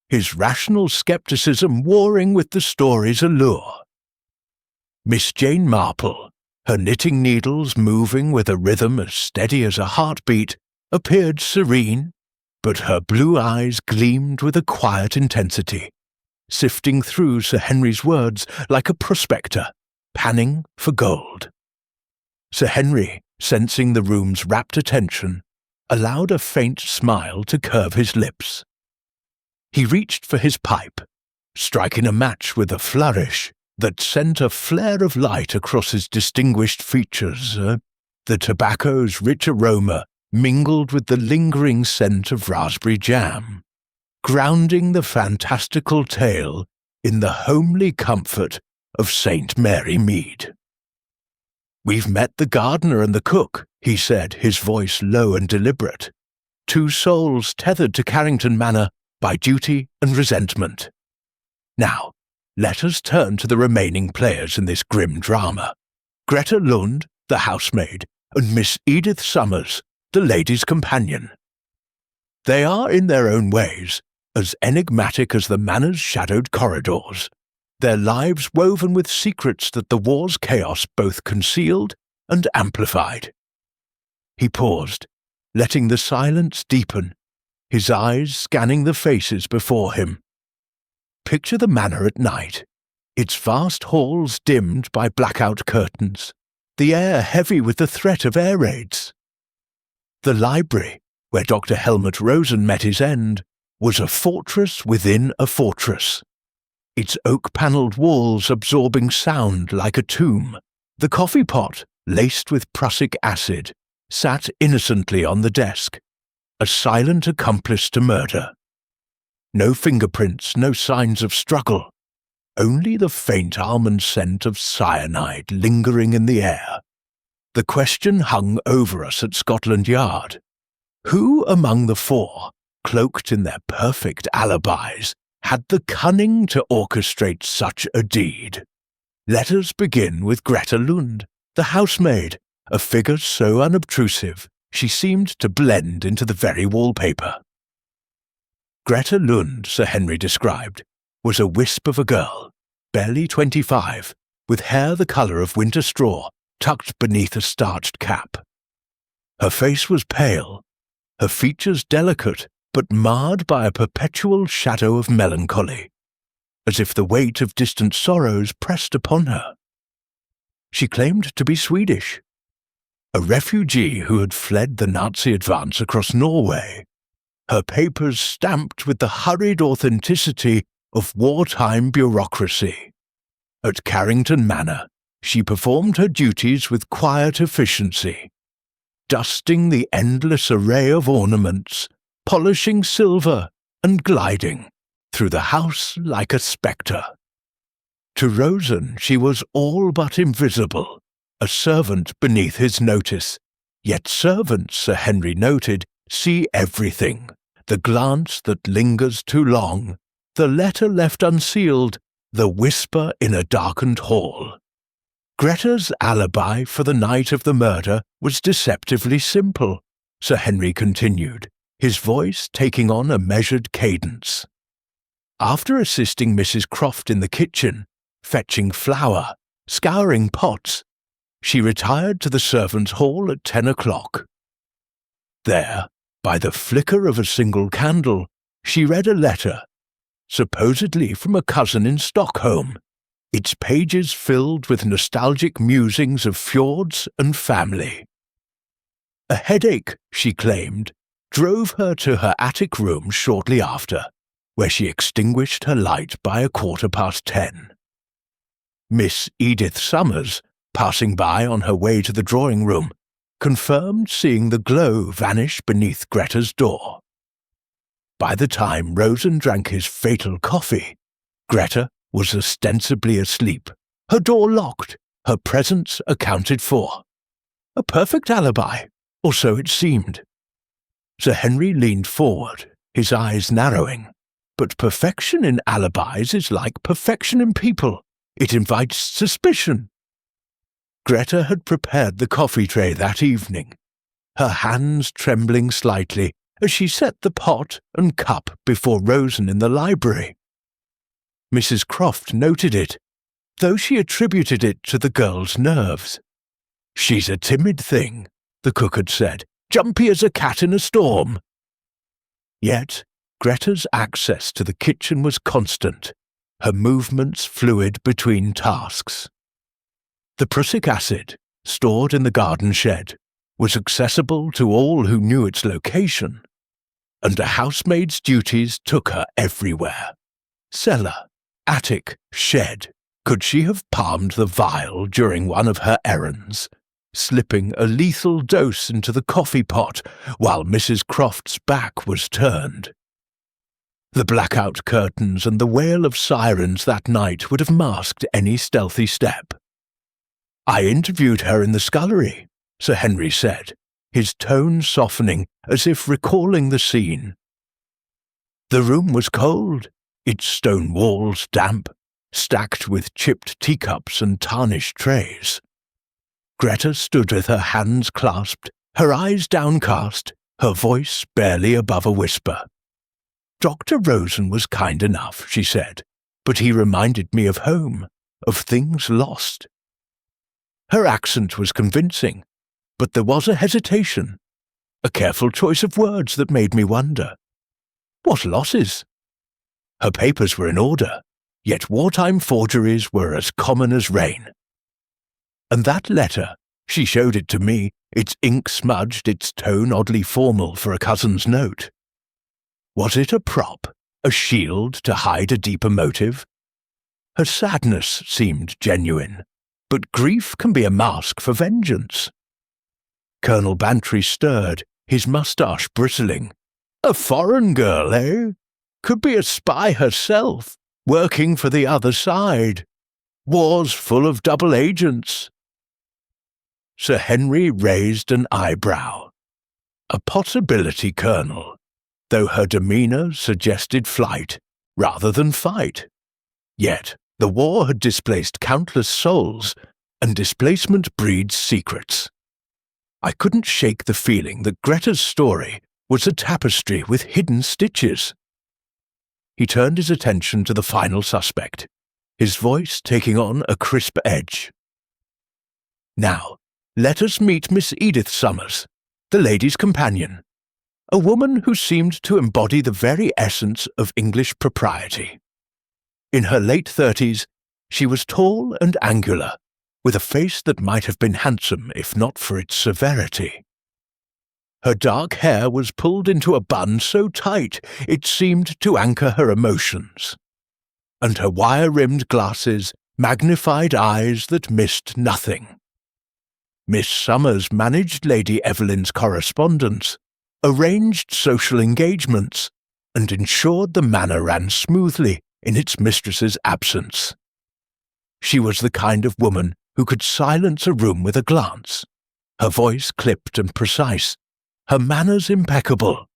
his rational scepticism warring with the story's allure. Miss Jane Marple, her knitting needles moving with a rhythm as steady as a heartbeat, appeared serene, but her blue eyes gleamed with a quiet intensity, sifting through Sir Henry's words like a prospector, panning for gold. Sir Henry, sensing the room's rapt attention, allowed a faint smile to curve his lips. He reached for his pipe, striking a match with a flourish that sent a flare of light across his distinguished features. The tobacco's rich aroma mingled with the lingering scent of raspberry jam, grounding the fantastical tale in the homely comfort of St. Mary Mead. "We've met the gardener and the cook," he said, his voice low and deliberate, two souls tethered to Carrington Manor by duty and resentment. Now, let us turn to the remaining players in this grim drama. Greta Lund, the housemaid, and Miss Edith Summers, the lady's companion. They are, in their own ways, as enigmatic as the manor's shadowed corridors, their lives woven with secrets that the war's chaos both concealed and amplified. He paused, letting the silence deepen, his eyes scanning the faces before him. Picture the manor at night, its vast halls dimmed by blackout curtains, the air heavy with the threat of air raids. The library, where Dr. Helmut Rosen met his end, was a fortress within a fortress, its oak-panelled walls absorbing sound like a tomb. The coffee pot, laced with prussic acid, sat innocently on the desk, a silent accomplice to murder. No fingerprints, no signs of struggle, only the faint almond scent of cyanide lingering in the air. The question hung over us at Scotland Yard. Who among the four, cloaked in their perfect alibis, had the cunning to orchestrate such a deed? Let us begin with Greta Lund, the housemaid, a figure so unobtrusive she seemed to blend into the very wallpaper. Greta Lund, Sir Henry described, was a wisp of a girl, barely 25, with hair the colour of winter straw tucked beneath a starched cap. Her face was pale, her features delicate but marred by a perpetual shadow of melancholy, as if the weight of distant sorrows pressed upon her. She claimed to be Swedish, a refugee who had fled the Nazi advance across Norway, her papers stamped with the hurried authenticity of wartime bureaucracy. At Carrington Manor, she performed her duties with quiet efficiency, dusting the endless array of ornaments, polishing silver, and gliding through the house like a spectre. To Rosen she was all but invisible, a servant beneath his notice. Yet servants, Sir Henry noted, see everything, the glance that lingers too long, the letter left unsealed, the whisper in a darkened hall. Greta's alibi for the night of the murder was deceptively simple, Sir Henry continued, his voice taking on a measured cadence. After assisting Mrs. Croft in the kitchen, fetching flour, scouring pots, she retired to the servants' hall at 10 o'clock. There, by the flicker of a single candle, she read a letter, supposedly from a cousin in Stockholm, its pages filled with nostalgic musings of fjords and family. A headache, she claimed, drove her to her attic room shortly after, where she extinguished her light by 10:15. Miss Edith Summers, passing by on her way to the drawing-room, confirmed seeing the glow vanish beneath Greta's door. By the time Rosen drank his fatal coffee, Greta was ostensibly asleep, her door locked, her presence accounted for. A perfect alibi, or so it seemed. Sir Henry leaned forward, his eyes narrowing. But perfection in alibis is like perfection in people. It invites suspicion. Greta had prepared the coffee tray that evening, her hands trembling slightly as she set the pot and cup before Rosen in the library. Mrs. Croft noted it, though she attributed it to the girl's nerves. "She's a timid thing," the cook had said, "jumpy as a cat in a storm." Yet Greta's access to the kitchen was constant, her movements fluid between tasks. The prussic acid, stored in the garden shed, was accessible to all who knew its location, and a housemaid's duties took her everywhere. Cellar, attic, shed. Could she have palmed the vial during one of her errands, slipping a lethal dose into the coffee pot while Mrs. Croft's back was turned? The blackout curtains and the wail of sirens that night would have masked any stealthy step. "I interviewed her in the scullery," Sir Henry said, his tone softening as if recalling the scene. The room was cold, its stone walls damp, stacked with chipped teacups and tarnished trays. Greta stood with her hands clasped, her eyes downcast, her voice barely above a whisper. "Dr. Rosen was kind enough," she said, "but he reminded me of home, of things lost." Her accent was convincing, but there was a hesitation, a careful choice of words that made me wonder. What losses? Her papers were in order, yet wartime forgeries were as common as rain. And that letter, she showed it to me, its ink smudged, its tone oddly formal for a cousin's note. Was it a prop, a shield to hide a deeper motive? Her sadness seemed genuine, but grief can be a mask for vengeance. Colonel Bantry stirred, his moustache bristling. A foreign girl, eh? Could be a spy herself, working for the other side. War's full of double agents. Sir Henry raised an eyebrow. A possibility, Colonel, though her demeanour suggested flight rather than fight. Yet the war had displaced countless souls, and displacement breeds secrets. I couldn't shake the feeling that Greta's story was a tapestry with hidden stitches. He turned his attention to the final suspect, his voice taking on a crisp edge. "Now, let us meet Miss Edith Summers, the lady's companion, a woman who seemed to embody the very essence of English propriety. In her late 30s, she was tall and angular, with a face that might have been handsome if not for its severity. Her dark hair was pulled into a bun so tight it seemed to anchor her emotions, and her wire-rimmed glasses magnified eyes that missed nothing. Miss Summers managed Lady Evelyn's correspondence, arranged social engagements, and ensured the manor ran smoothly in its mistress's absence. She was the kind of woman who could silence a room with a glance, her voice clipped and precise, her manners impeccable.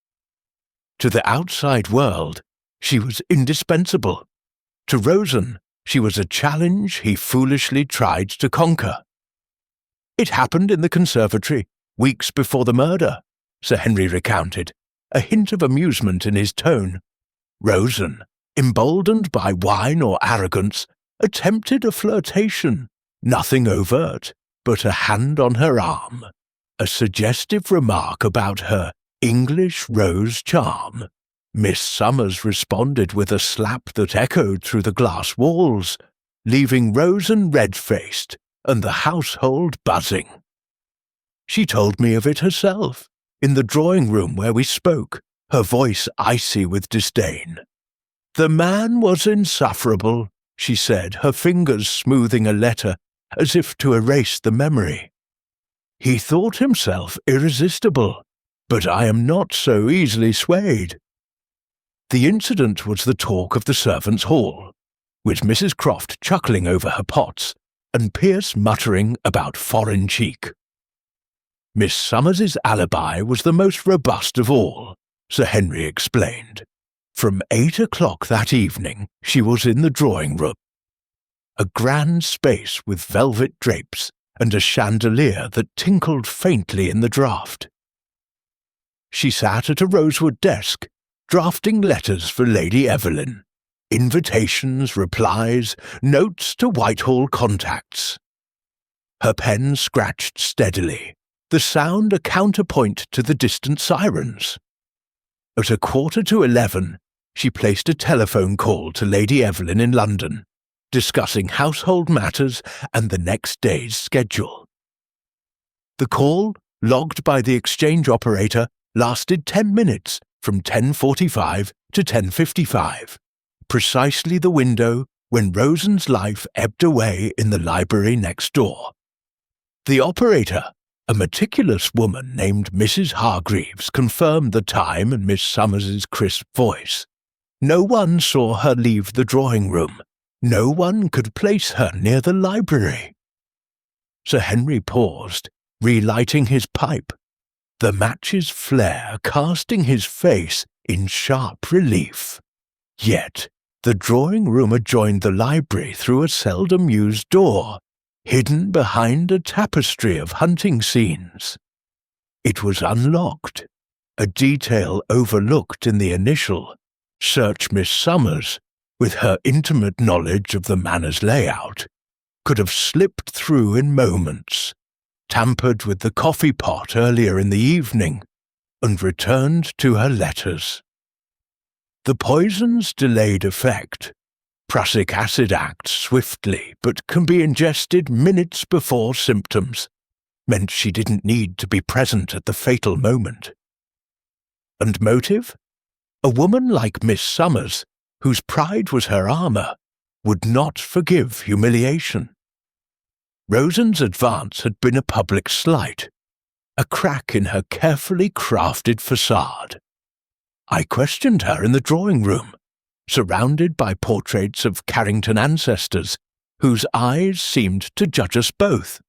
To the outside world, she was indispensable. To Rosen, she was a challenge he foolishly tried to conquer. It happened in the conservatory, weeks before the murder, Sir Henry recounted, a hint of amusement in his tone. Rosen, emboldened by wine or arrogance, attempted a flirtation, nothing overt, but a hand on her arm, a suggestive remark about her English rose charm. Miss Summers responded with a slap that echoed through the glass walls, leaving Rosen red-faced and the household buzzing. She told me of it herself, in the drawing-room where we spoke, her voice icy with disdain. The man was insufferable, she said, her fingers smoothing a letter as if to erase the memory. He thought himself irresistible, but I am not so easily swayed. The incident was the talk of the servants' hall, with Mrs. Croft chuckling over her pots and Pierce muttering about foreign cheek. Miss Summers's alibi was the most robust of all, Sir Henry explained. From 8 o'clock that evening she was in the drawing-room. A grand space with velvet drapes and a chandelier that tinkled faintly in the draught. She sat at a rosewood desk, drafting letters for Lady Evelyn, invitations, replies, notes to Whitehall contacts. Her pen scratched steadily, the sound a counterpoint to the distant sirens. At 11:15, she placed a telephone call to Lady Evelyn in London, discussing household matters and the next day's schedule. The call, logged by the exchange operator, lasted 10 minutes, from 10:45 to 10:55, precisely the window when Rosen's life ebbed away in the library next door. The operator, a meticulous woman named Mrs. Hargreaves, confirmed the time and Miss Summers's crisp voice. No one saw her leave the drawing-room. No one could place her near the library. Sir Henry paused, relighting his pipe, the match's flare casting his face in sharp relief. Yet the drawing-room adjoined the library through a seldom-used door, hidden behind a tapestry of hunting scenes. It was unlocked, a detail overlooked in the initial "Search Miss Summers," with her intimate knowledge of the manor's layout, could have slipped through in moments, tampered with the coffee pot earlier in the evening, and returned to her letters. The poison's delayed effect. Prussic acid acts swiftly but can be ingested minutes before symptoms, meant she didn't need to be present at the fatal moment. And motive? A woman like Miss Summers, whose pride was her armour, would not forgive humiliation. Rosen's advance had been a public slight, a crack in her carefully crafted facade. I questioned her in the drawing-room, surrounded by portraits of Carrington ancestors, whose eyes seemed to judge us both.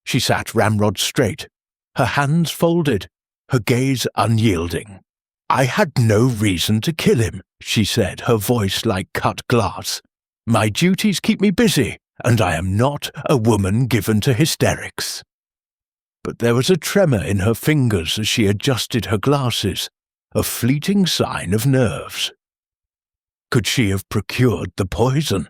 She sat ramrod straight, her hands folded, her gaze unyielding. I had no reason to kill him, she said, her voice like cut glass. My duties keep me busy, and I am not a woman given to hysterics. But there was a tremor in her fingers as she adjusted her glasses, a fleeting sign of nerves. Could she have procured the poison?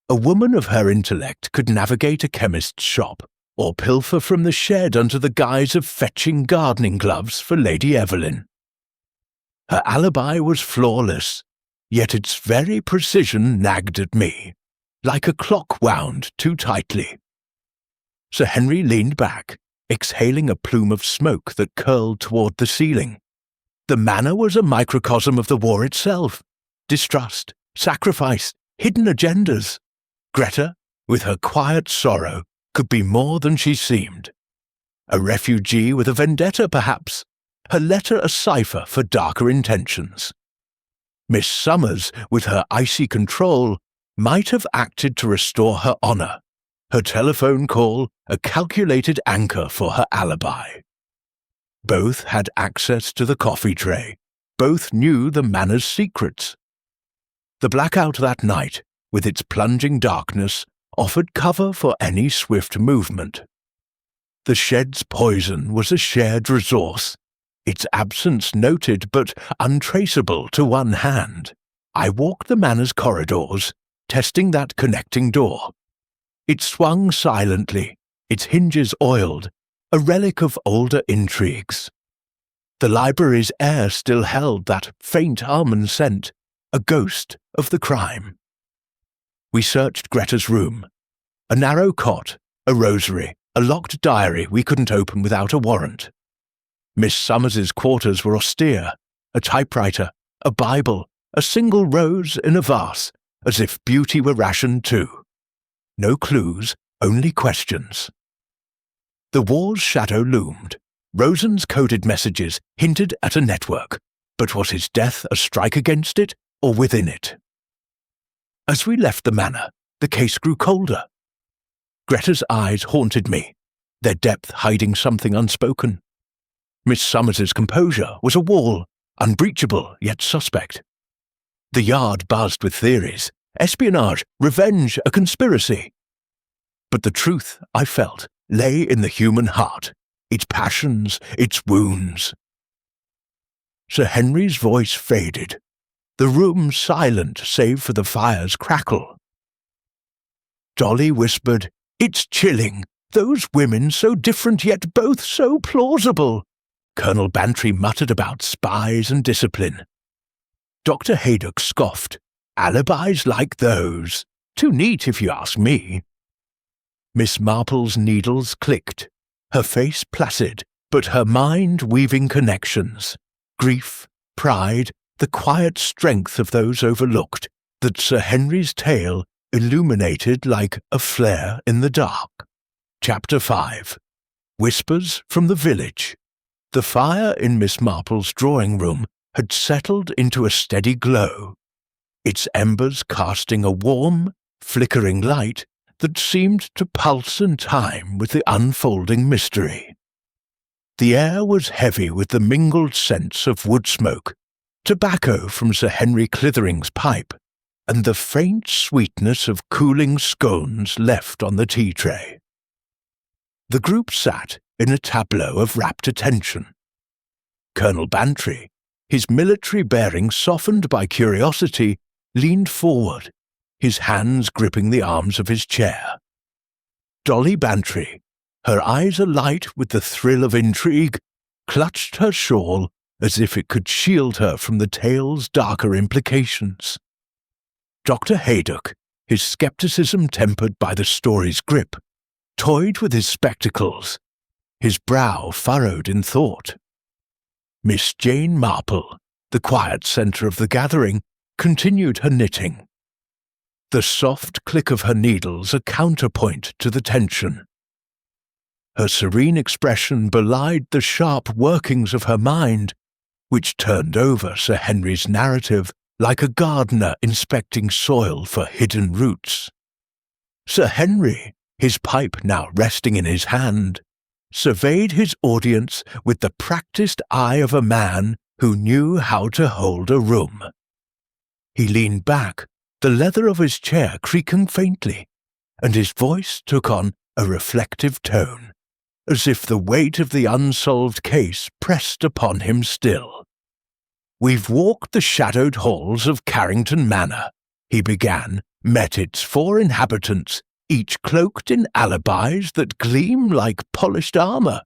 A woman of her intellect could navigate a chemist's shop, or pilfer from the shed under the guise of fetching gardening gloves for Lady Evelyn. Her alibi was flawless, yet its very precision nagged at me, like a clock wound too tightly. Sir Henry leaned back, exhaling a plume of smoke that curled toward the ceiling. The manor was a microcosm of the war itself. Distrust, sacrifice, hidden agendas. Greta, with her quiet sorrow, could be more than she seemed. A refugee with a vendetta, perhaps, her letter a cipher for darker intentions. Miss Summers, with her icy control, might have acted to restore her honour, her telephone call a calculated anchor for her alibi. Both had access to the coffee tray, both knew the manor's secrets. The blackout that night, with its plunging darkness, offered cover for any swift movement. The shed's poison was a shared resource, its absence noted but untraceable to one hand. I walked the manor's corridors, testing that connecting door. It swung silently, its hinges oiled, a relic of older intrigues. The library's air still held that faint almond scent, a ghost of the crime. We searched Greta's room. A narrow cot, a rosary, a locked diary we couldn't open without a warrant. Miss Summers's quarters were austere, a typewriter, a Bible, a single rose in a vase, as if beauty were rationed too. No clues, only questions. The war's shadow loomed. Rosen's coded messages hinted at a network, but was his death a strike against it or within it? As we left the manor, the case grew colder. Greta's eyes haunted me, their depth hiding something unspoken. Miss Summers's composure was a wall, unbreachable yet suspect. The yard buzzed with theories, espionage, revenge, a conspiracy. But the truth, I felt, lay in the human heart, its passions, its wounds. Sir Henry's voice faded, the room silent save for the fire's crackle. Dolly whispered, "It's chilling, those women so different yet both so plausible." Colonel Bantry muttered about spies and discipline. Dr. Haydock scoffed, "Alibis like those. Too neat if you ask me." Miss Marple's needles clicked, her face placid, but her mind weaving connections. Grief, pride, the quiet strength of those overlooked, that Sir Henry's tale illuminated like a flare in the dark. Chapter 5. Whispers from the Village. The fire in Miss Marple's drawing-room had settled into a steady glow, its embers casting a warm, flickering light that seemed to pulse in time with the unfolding mystery. The air was heavy with the mingled scents of wood smoke, tobacco from Sir Henry Clithering's pipe, and the faint sweetness of cooling scones left on the tea-tray. The group sat in a tableau of rapt attention. Colonel Bantry, his military bearing softened by curiosity, leaned forward, his hands gripping the arms of his chair. Dolly Bantry, her eyes alight with the thrill of intrigue, clutched her shawl as if it could shield her from the tale's darker implications. Dr. Haydock, his skepticism tempered by the story's grip, toyed with his spectacles, his brow furrowed in thought. Miss Jane Marple, the quiet centre of the gathering, continued her knitting. The soft click of her needles a counterpoint to the tension. Her serene expression belied the sharp workings of her mind, which turned over Sir Henry's narrative like a gardener inspecting soil for hidden roots. Sir Henry, his pipe now resting in his hand, surveyed his audience with the practised eye of a man who knew how to hold a room. He leaned back, the leather of his chair creaking faintly, and his voice took on a reflective tone, as if the weight of the unsolved case pressed upon him still. "We've walked the shadowed halls of Carrington Manor," he began, "met its 4 inhabitants, each cloaked in alibis that gleam like polished armour,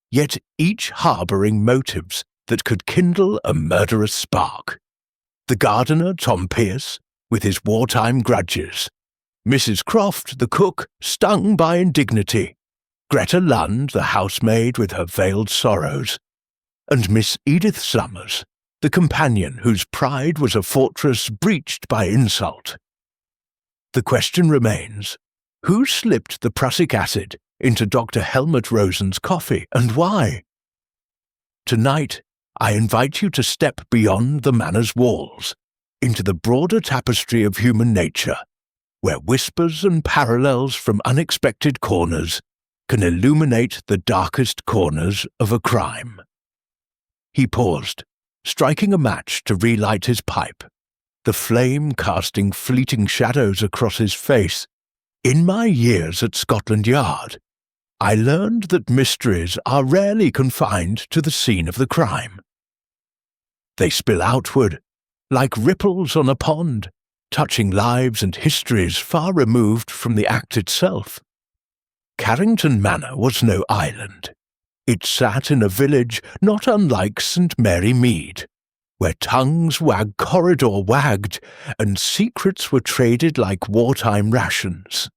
yet each harbouring motives that could kindle a murderous spark. The gardener, Tom Pierce, with his wartime grudges, Mrs. Croft, the cook, stung by indignity, Greta Lund, the housemaid with her veiled sorrows, and Miss Edith Summers, the companion whose pride was a fortress breached by insult. The question remains, who slipped the prussic acid into Dr. Helmut Rosen's coffee, and why? Tonight, I invite you to step beyond the manor's walls, into the broader tapestry of human nature, where whispers and parallels from unexpected corners can illuminate the darkest corners of a crime. He paused, striking a match to relight his pipe, the flame casting fleeting shadows across his face. In my years at Scotland Yard, I learned that mysteries are rarely confined to the scene of the crime. They spill outward, like ripples on a pond, touching lives and histories far removed from the act itself. Carrington Manor was no island. It sat in a village not unlike St. Mary Mead, where tongues corridor wagged, and secrets were traded like wartime rations.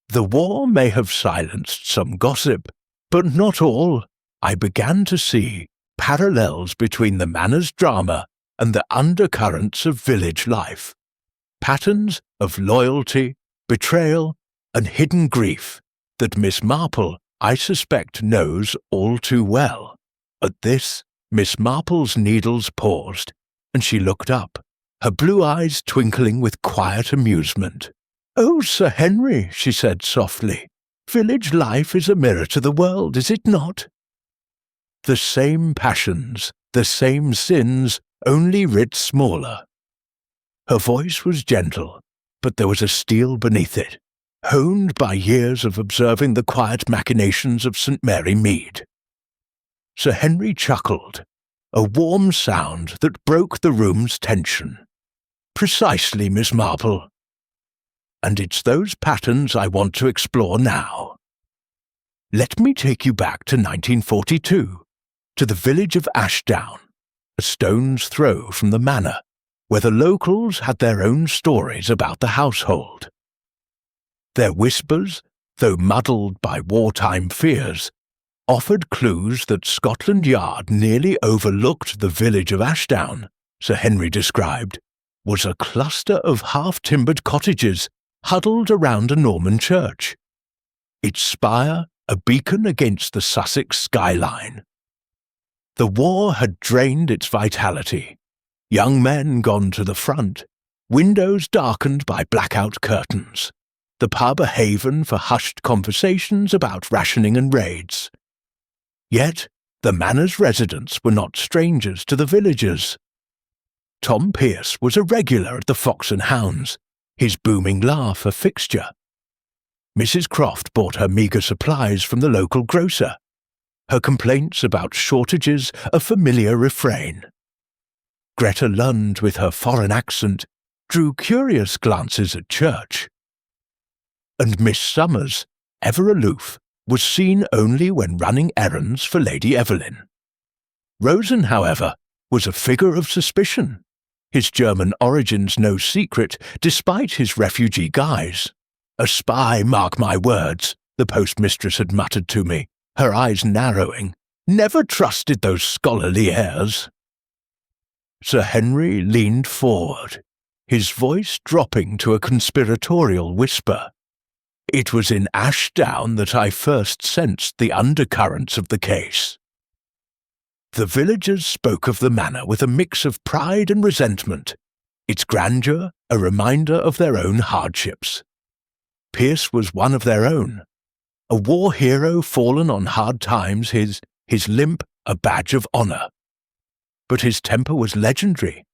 The war may have silenced some gossip, but not all. I began to see parallels between the manor's drama and the undercurrents of village life, patterns of loyalty, betrayal, and hidden grief that Miss Marple, I suspect, knows all too well. At this, Miss Marple's needles paused, and she looked up, her blue eyes twinkling with quiet amusement. "Oh, Sir Henry," she said softly, "village life is a mirror to the world, is it not? The same passions, the same sins, only writ smaller." Her voice was gentle, but there was a steel beneath it, honed by years of observing the quiet machinations of St. Mary Mead. Sir Henry chuckled, a warm sound that broke the room's tension. "Precisely, Miss Marple. And it's those patterns I want to explore now. Let me take you back to 1942, to the village of Ashdown, a stone's throw from the manor, where the locals had their own stories about the household. Their whispers, though muddled by wartime fears, offered clues that Scotland Yard nearly overlooked. The village of Ashdown, Sir Henry described, was a cluster of half-timbered cottages huddled around a Norman church, its spire a beacon against the Sussex skyline. The war had drained its vitality, young men gone to the front, windows darkened by blackout curtains, the pub a haven for hushed conversations about rationing and raids. Yet the manor's residents were not strangers to the villagers. Tom Pierce was a regular at the Fox and Hounds, his booming laugh a fixture. Mrs. Croft bought her meagre supplies from the local grocer, her complaints about shortages a familiar refrain. Greta Lund, with her foreign accent, drew curious glances at church. And Miss Summers, ever aloof, was seen only when running errands for Lady Evelyn. Rosen, however, was a figure of suspicion, his German origins no secret despite his refugee guise. "A spy, mark my words," the postmistress had muttered to me, her eyes narrowing. "Never trusted those scholarly airs." Sir Henry leaned forward, his voice dropping to a conspiratorial whisper. "It was in Ashdown that I first sensed the undercurrents of the case." The villagers spoke of the manor with a mix of pride and resentment, its grandeur a reminder of their own hardships. Pierce was one of their own, a war hero fallen on hard times, his limp a badge of honour. But his temper was legendary.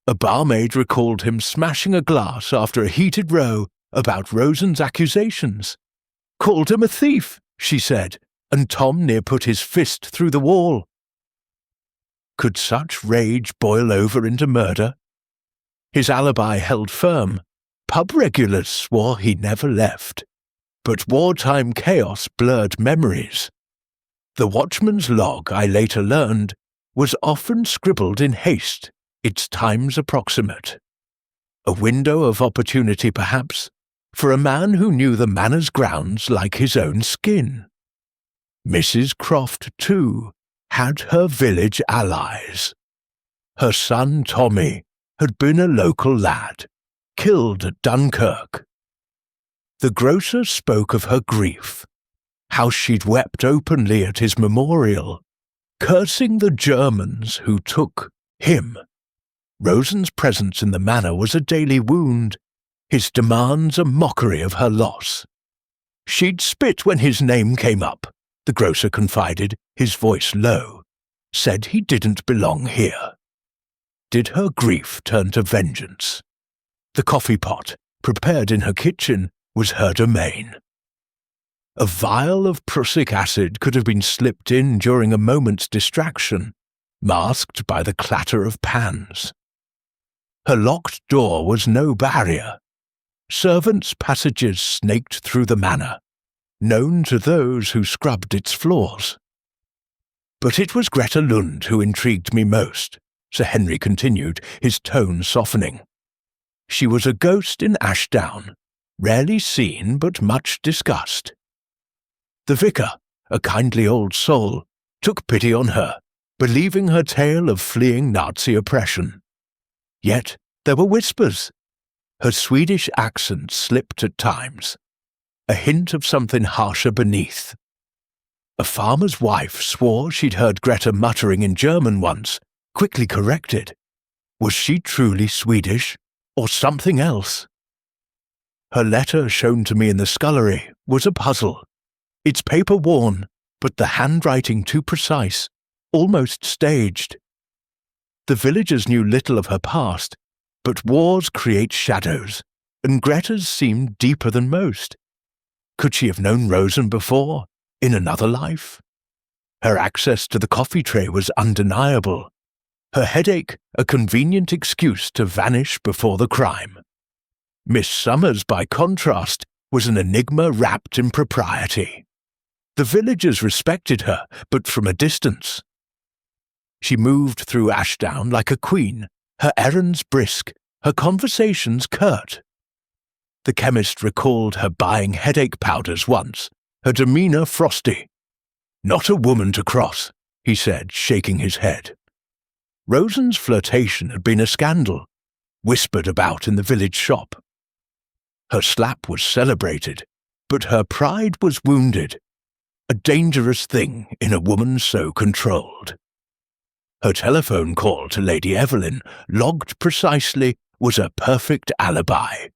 A barmaid recalled him smashing a glass after a heated row about Rosen's accusations. "Called him a thief," she said, and Tom near put his fist through the wall. Could such rage boil over into murder? His alibi held firm. Pub regulars swore he never left. But wartime chaos blurred memories. The watchman's log, I later learned, was often scribbled in haste, its times approximate. A window of opportunity, perhaps, for a man who knew the manor's grounds like his own skin. Mrs. Croft, too, had her village allies. Her son Tommy had been a local lad, killed at Dunkirk. The grocer spoke of her grief, how she'd wept openly at his memorial, cursing the Germans who took him. Rosen's presence in the manor was a daily wound, his demands a mockery of her loss. "She'd spit when his name came up," the grocer confided, his voice low, "said he didn't belong here." Did her grief turn to vengeance? The coffee pot, prepared in her kitchen, was her domain. A vial of prussic acid could have been slipped in during a moment's distraction, masked by the clatter of pans. Her locked door was no barrier. Servants' passages snaked through the manor, known to those who scrubbed its floors. But it was Greta Lund who intrigued me most, Sir Henry continued, his tone softening. She was a ghost in Ashdown, rarely seen but much discussed. The vicar, a kindly old soul, took pity on her, believing her tale of fleeing Nazi oppression. Yet there were whispers. Her Swedish accent slipped at times, a hint of something harsher beneath. A farmer's wife swore she'd heard Greta muttering in German once, quickly corrected. Was she truly Swedish, or something else? Her letter shown to me in the scullery was a puzzle. Its paper worn, but the handwriting too precise, almost staged. The villagers knew little of her past, but wars create shadows, and Greta's seemed deeper than most. Could she have known Rosen before, in another life? Her access to the coffee tray was undeniable. Her headache a convenient excuse to vanish before the crime. Miss Summers, by contrast, was an enigma wrapped in propriety. The villagers respected her, but from a distance. She moved through Ashdown like a queen, her errands brisk, her conversations curt. The chemist recalled her buying headache powders once, her demeanour frosty. Not a woman to cross, he said, shaking his head. Rosen's flirtation had been a scandal, whispered about in the village shop. Her slap was celebrated, but her pride was wounded, a dangerous thing in a woman so controlled. Her telephone call to Lady Evelyn, logged precisely, was a perfect alibi.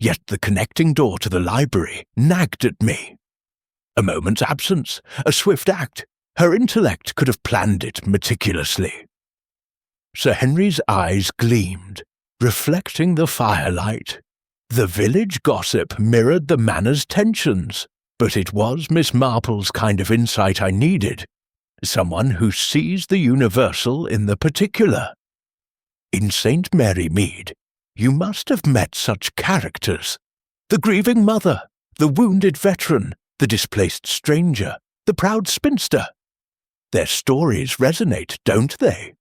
Yet the connecting door to the library nagged at me. A moment's absence, a swift act, her intellect could have planned it meticulously. Sir Henry's eyes gleamed, reflecting the firelight. The village gossip mirrored the manor's tensions, but it was Miss Marple's kind of insight I needed. Someone who sees the universal in the particular. In St. Mary Mead, you must have met such characters. The grieving mother, the wounded veteran, the displaced stranger, the proud spinster. Their stories resonate, don't they?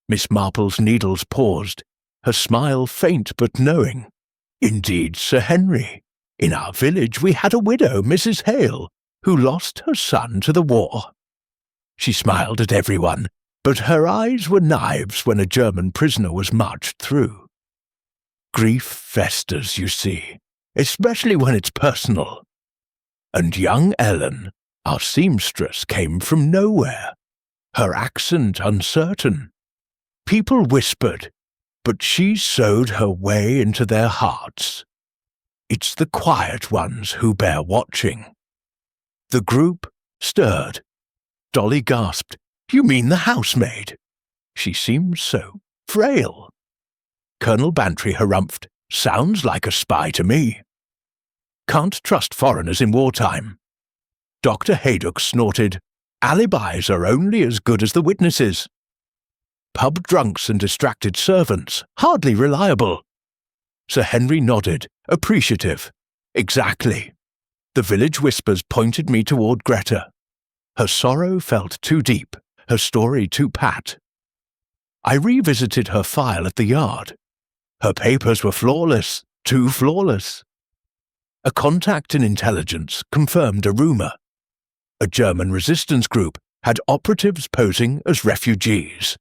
Miss Marple's needles paused, her smile faint but knowing. Indeed, Sir Henry. In our village we had a widow, Mrs. Hale, who lost her son to the war. She smiled at everyone, but her eyes were knives when a German prisoner was marched through. Grief festers, you see, especially when it's personal. And young Ellen, our seamstress, came from nowhere, her accent uncertain. People whispered, but she sewed her way into their hearts. It's the quiet ones who bear watching. The group stirred. Dolly gasped, "You mean the housemaid?" She seemed so frail. Colonel Bantry harumphed, "Sounds like a spy to me." Can't trust foreigners in wartime. Dr. Haydock snorted, "Alibis are only as good as the witnesses." Pub drunks and distracted servants, hardly reliable. Sir Henry nodded, appreciative. Exactly. The village whispers pointed me toward Greta. Her sorrow felt too deep, her story too pat. I revisited her file at the yard. Her papers were flawless, too flawless. A contact in intelligence confirmed a rumour. A German resistance group had operatives posing as refugees.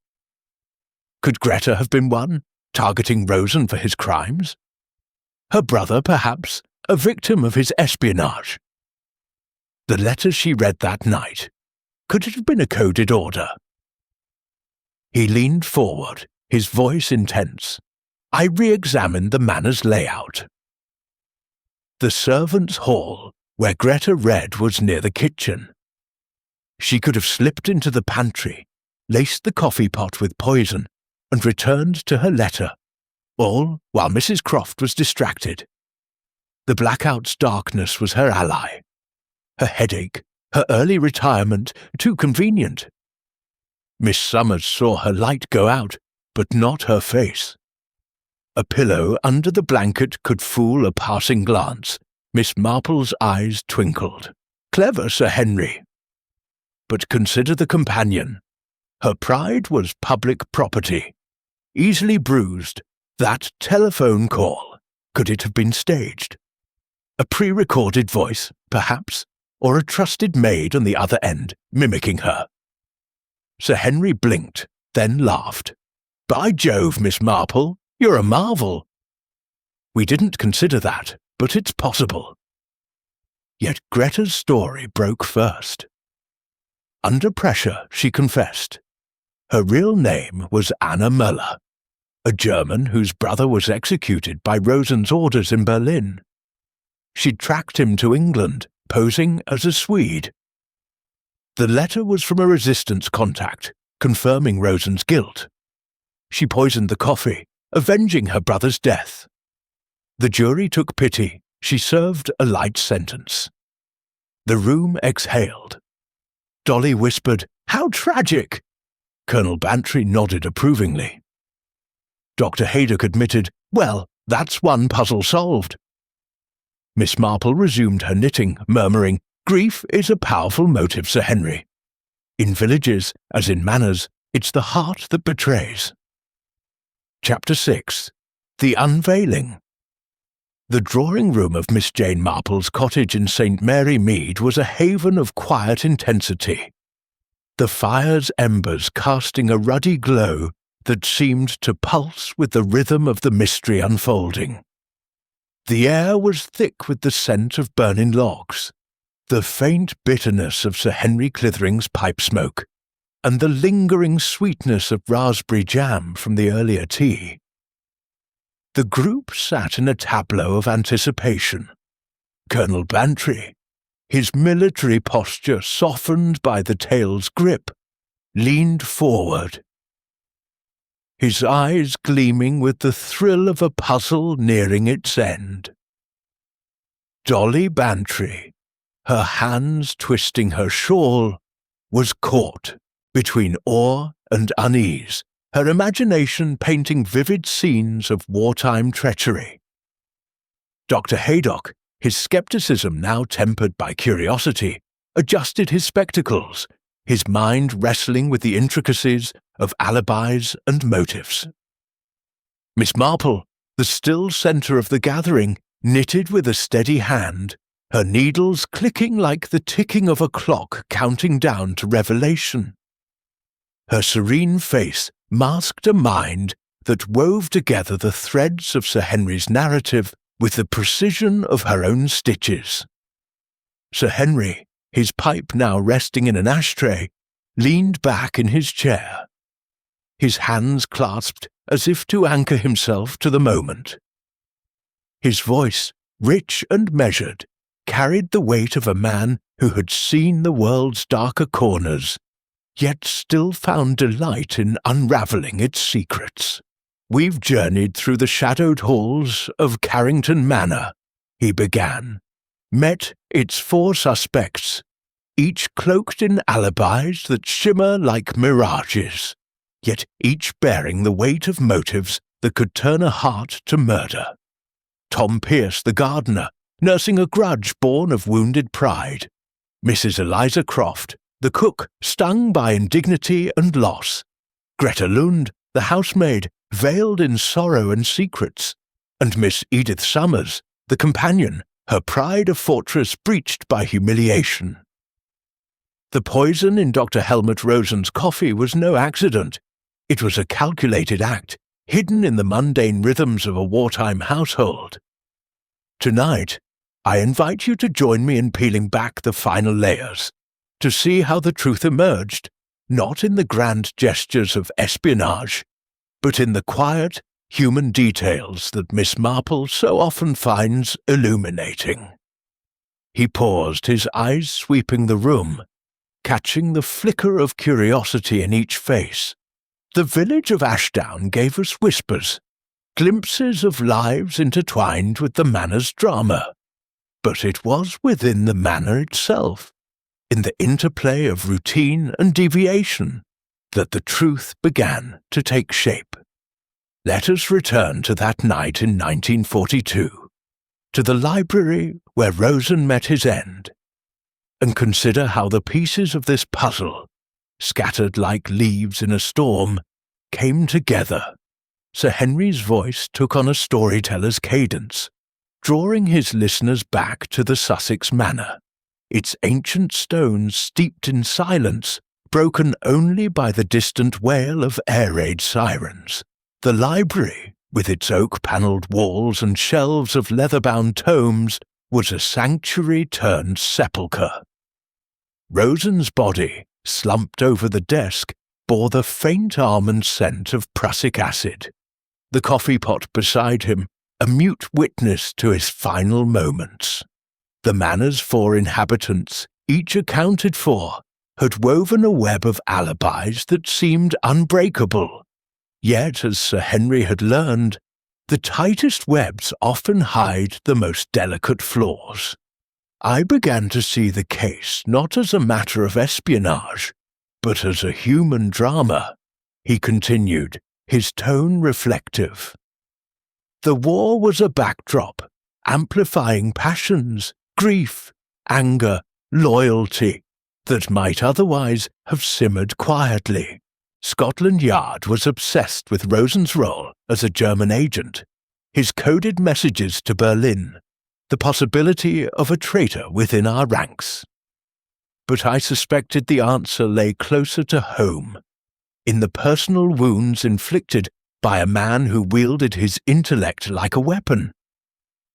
Could Greta have been one, targeting Rosen for his crimes? Her brother, perhaps, a victim of his espionage. The letter she read that night, could it have been a coded order? He leaned forward, his voice intense. I re-examined the manor's layout. The servants' hall, where Greta read, was near the kitchen. She could have slipped into the pantry, laced the coffee pot with poison, and returned to her letter, all while Mrs. Croft was distracted. The blackout's darkness was her ally. Her headache, her early retirement, too convenient. Miss Summers saw her light go out, but not her face. A pillow under the blanket could fool a passing glance. Miss Marple's eyes twinkled. Clever, Sir Henry. But consider the companion. Her pride was public property. Easily bruised, that telephone call, could it have been staged? A pre-recorded voice, perhaps, or a trusted maid on the other end, mimicking her? Sir Henry blinked, then laughed. "By Jove, Miss Marple, you're a marvel." "We didn't consider that, but it's possible." Yet Greta's story broke first. Under pressure, she confessed. Her real name was Anna Möller, a German whose brother was executed by Rosen's orders in Berlin. She'd tracked him to England, posing as a Swede. The letter was from a resistance contact, confirming Rosen's guilt. She poisoned the coffee, avenging her brother's death. The jury took pity. She served a light sentence. The room exhaled. Dolly whispered, "How tragic!" Colonel Bantry nodded approvingly. Dr. Haydock admitted, "Well, that's one puzzle solved." Miss Marple resumed her knitting, murmuring, "Grief is a powerful motive, Sir Henry. In villages, as in manors, it's the heart that betrays." Chapter 6. The Unveiling. The drawing-room of Miss Jane Marple's cottage in St. Mary Mead was a haven of quiet intensity, the fire's embers casting a ruddy glow that seemed to pulse with the rhythm of the mystery unfolding. The air was thick with the scent of burning logs, the faint bitterness of Sir Henry Clithering's pipe smoke, and the lingering sweetness of raspberry jam from the earlier tea. The group sat in a tableau of anticipation. Colonel Bantry, his military posture softened by the tale's grip, leaned forward, his eyes gleaming with the thrill of a puzzle nearing its end. Dolly Bantry, her hands twisting her shawl, was caught between awe and unease, her imagination painting vivid scenes of wartime treachery. Dr. Haydock, his skepticism now tempered by curiosity, adjusted his spectacles, his mind wrestling with the intricacies of alibis and motives. Miss Marple, the still centre of the gathering, knitted with a steady hand, her needles clicking like the ticking of a clock counting down to revelation. Her serene face masked a mind that wove together the threads of Sir Henry's narrative with the precision of her own stitches. Sir Henry, his pipe now resting in an ashtray, leaned back in his chair, his hands clasped as if to anchor himself to the moment. His voice, rich and measured, carried the weight of a man who had seen the world's darker corners, yet still found delight in unravelling its secrets. "We've journeyed through the shadowed halls of Carrington Manor," he began, "met its 4 suspects, each cloaked in alibis that shimmer like mirages, yet each bearing the weight of motives that could turn a heart to murder. Tom Pierce, the gardener, nursing a grudge born of wounded pride. Mrs. Eliza Croft, the cook, stung by indignity and loss. Greta Lund, the housemaid, veiled in sorrow and secrets. And Miss Edith Summers, the companion, her pride a fortress breached by humiliation. The poison in Dr. Helmut Rosen's coffee was no accident. It was a calculated act, hidden in the mundane rhythms of a wartime household. Tonight, I invite you to join me in peeling back the final layers, to see how the truth emerged, not in the grand gestures of espionage, but in the quiet, human details that Miss Marple so often finds illuminating. He paused, his eyes sweeping the room, catching the flicker of curiosity in each face. The village of Ashdown gave us whispers, glimpses of lives intertwined with the manor's drama. But it was within the manor itself, in the interplay of routine and deviation, that the truth began to take shape. Let us return to that night in 1942, to the library where Rosen met his end, and consider how the pieces of this puzzle, scattered like leaves in a storm, came together. Sir Henry's voice took on a storyteller's cadence, drawing his listeners back to the Sussex manor, its ancient stones steeped in silence, broken only by the distant wail of air raid sirens. The library, with its oak-panelled walls and shelves of leather-bound tomes, was a sanctuary turned sepulchre. Rosen's body, slumped over the desk, bore the faint almond scent of prussic acid. The coffee pot beside him, a mute witness to his final moments. The manor's 4 inhabitants, each accounted for, had woven a web of alibis that seemed unbreakable. Yet, as Sir Henry had learned, the tightest webs often hide the most delicate flaws. I began to see the case not as a matter of espionage, but as a human drama, he continued, his tone reflective. The war was a backdrop, amplifying passions, grief, anger, loyalty, that might otherwise have simmered quietly. Scotland Yard was obsessed with Rosen's role as a German agent, his coded messages to Berlin, the possibility of a traitor within our ranks. But I suspected the answer lay closer to home, in the personal wounds inflicted by a man who wielded his intellect like a weapon.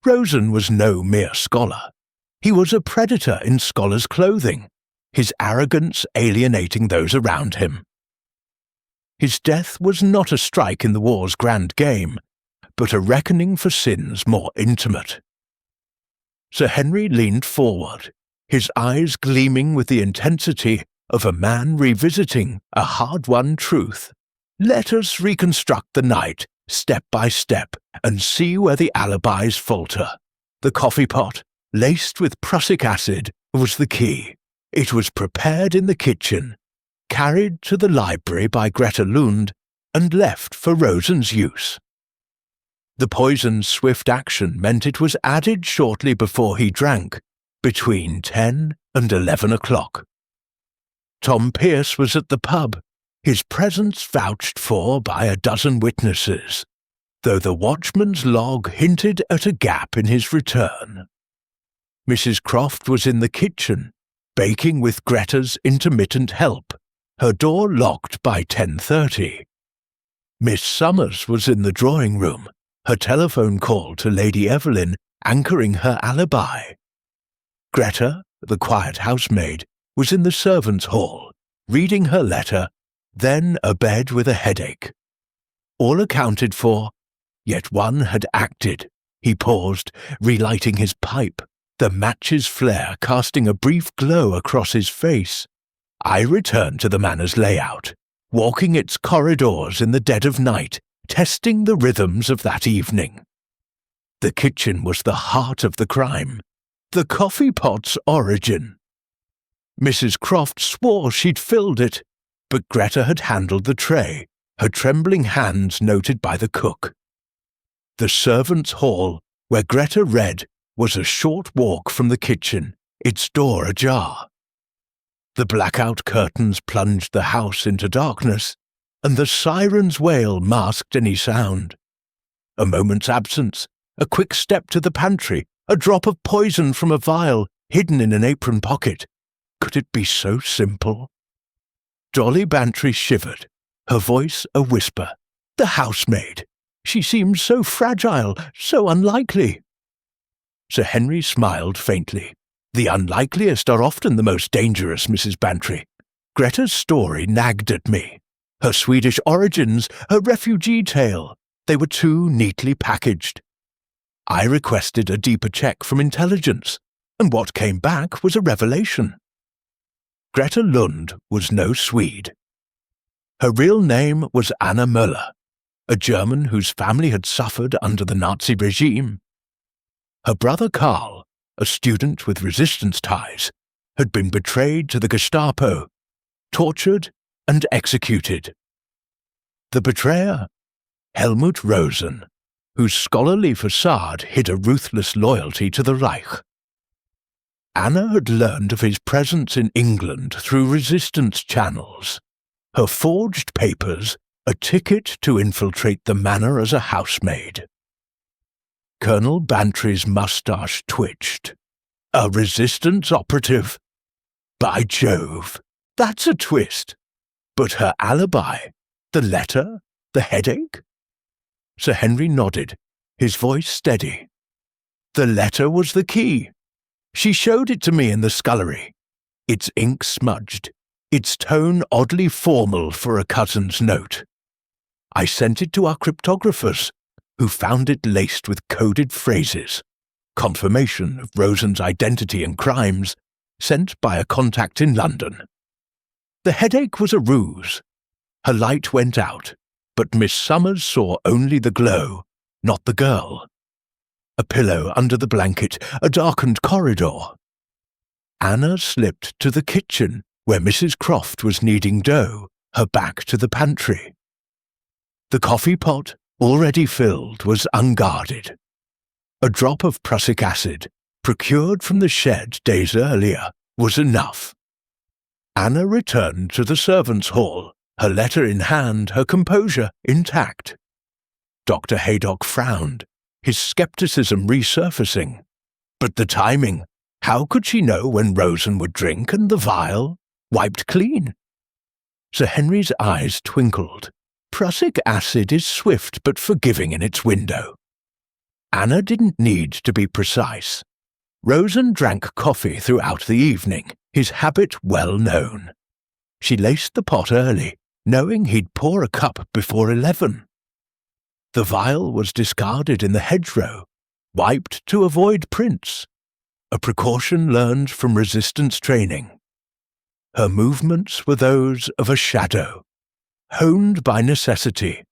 Rosen was no mere scholar. He was a predator in scholar's clothing, his arrogance alienating those around him. His death was not a strike in the war's grand game, but a reckoning for sins more intimate. Sir Henry leaned forward, his eyes gleaming with the intensity of a man revisiting a hard-won truth. Let us reconstruct the night, step by step, and see where the alibis falter. The coffee pot, laced with prussic acid, was the key. It was prepared in the kitchen, carried to the library by Greta Lund, and left for Rosen's use. The poison's swift action meant it was added shortly before he drank, between 10 and 11 o'clock. Tom Pearce was at the pub, his presence vouched for by a dozen witnesses, though the watchman's log hinted at a gap in his return. Mrs. Croft was in the kitchen, baking with Greta's intermittent help, her door locked by 10:30. Miss Summers was in the drawing-room, her telephone call to Lady Evelyn anchoring her alibi. Greta, the quiet housemaid, was in the servants' hall, reading her letter, then abed with a headache. All accounted for, yet one had acted. He paused, relighting his pipe, the match's flare casting a brief glow across his face. I returned to the manor's layout, walking its corridors in the dead of night, testing the rhythms of that evening. The kitchen was the heart of the crime, the coffee pot's origin. Mrs. Croft swore she'd filled it, but Greta had handled the tray, her trembling hands noted by the cook. The servants' hall, where Greta read, was a short walk from the kitchen, its door ajar. The blackout curtains plunged the house into darkness, and the siren's wail masked any sound. A moment's absence, a quick step to the pantry, a drop of poison from a vial hidden in an apron pocket. Could it be so simple? Dolly Bantry shivered, her voice a whisper. The housemaid! She seemed so fragile, so unlikely. Sir Henry smiled faintly. The unlikeliest are often the most dangerous, Mrs. Bantry. Greta's story nagged at me. Her Swedish origins, her refugee tale, they were too neatly packaged. I requested a deeper check from intelligence, and what came back was a revelation. Greta Lund was no Swede. Her real name was Anna Möller, a German whose family had suffered under the Nazi regime. Her brother Karl, a student with resistance ties, had been betrayed to the Gestapo, tortured and executed. The betrayer, Helmut Rosen, whose scholarly facade hid a ruthless loyalty to the Reich. Anna had learned of his presence in England through resistance channels. Her forged papers, a ticket to infiltrate the manor as a housemaid. Colonel Bantry's moustache twitched. A resistance operative? By Jove, that's a twist. But her alibi? The letter? The headache? Sir Henry nodded, his voice steady. The letter was the key. She showed it to me in the scullery. Its ink smudged, its tone oddly formal for a cousin's note. I sent it to our cryptographers, who found it laced with coded phrases, confirmation of Rosen's identity and crimes, sent by a contact in London. The headache was a ruse. Her light went out, but Miss Summers saw only the glow, not the girl. A pillow under the blanket, a darkened corridor. Anna slipped to the kitchen, where Mrs. Croft was kneading dough, her back to the pantry. The coffee pot, already filled, was unguarded. A drop of prussic acid, procured from the shed days earlier, was enough. Anna returned to the servants' hall, her letter in hand, her composure intact. Dr. Haydock frowned, his skepticism resurfacing. But the timing, how could she know when Rosen would drink and the vial wiped clean? Sir Henry's eyes twinkled. Prussic acid is swift but forgiving in its window. Anna didn't need to be precise. Rosen drank coffee throughout the evening, his habit well known. She laced the pot early, knowing he'd pour a cup before 11. The vial was discarded in the hedgerow, wiped to avoid prints, a precaution learned from resistance training. Her movements were those of a shadow, honed by necessity.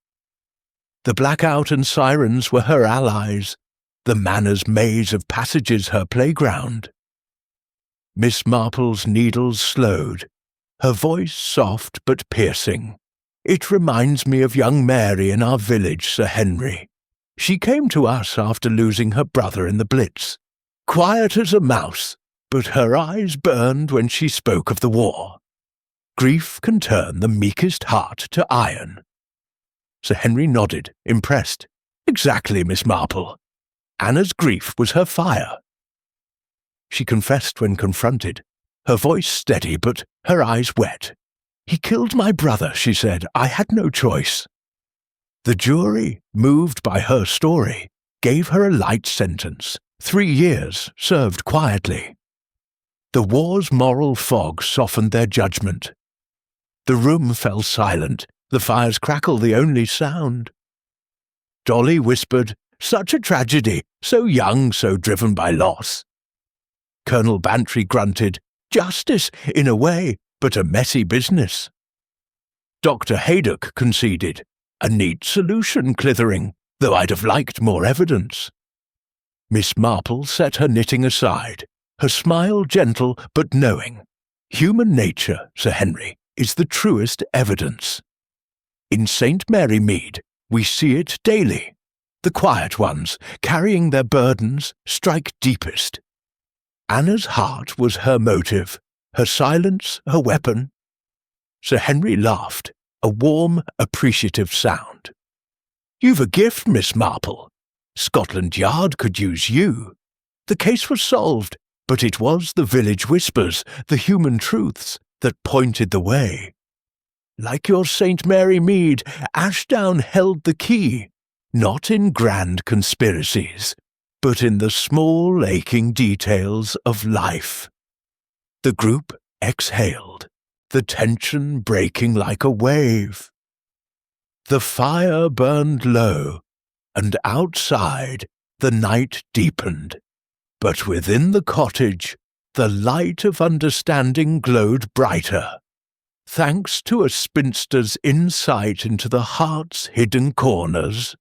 The blackout and sirens were her allies, the manor's maze of passages her playground. Miss Marple's needles slowed, her voice soft but piercing. It reminds me of young Mary in our village, Sir Henry. She came to us after losing her brother in the Blitz, quiet as a mouse, but her eyes burned when she spoke of the war. Grief can turn the meekest heart to iron. Sir Henry nodded, impressed. Exactly, Miss Marple. Anna's grief was her fire. She confessed when confronted, her voice steady but her eyes wet. He killed my brother, she said. I had no choice. The jury, moved by her story, gave her a light sentence, 3 years served quietly. The war's moral fog softened their judgment. The room fell silent, the fire's crackle the only sound. Dolly whispered, such a tragedy, so young, so driven by loss. Colonel Bantry grunted, justice, in a way, but a messy business. Dr. Haydock conceded, a neat solution, Clithering, though I'd have liked more evidence. Miss Marple set her knitting aside, her smile gentle but knowing. Human nature, Sir Henry, is the truest evidence. In St. Mary Mead, we see it daily. The quiet ones, carrying their burdens, strike deepest. Anna's heart was her motive, her silence her weapon. Sir Henry laughed, a warm, appreciative sound. You've a gift, Miss Marple. Scotland Yard could use you. The case was solved, but it was the village whispers, the human truths, that pointed the way. Like your St. Mary Mead, Ashdown held the key, not in grand conspiracies, but in the small aching details of life. The group exhaled, the tension breaking like a wave. The fire burned low, and outside the night deepened, but within the cottage the light of understanding glowed brighter, thanks to a spinster's insight into the heart's hidden corners.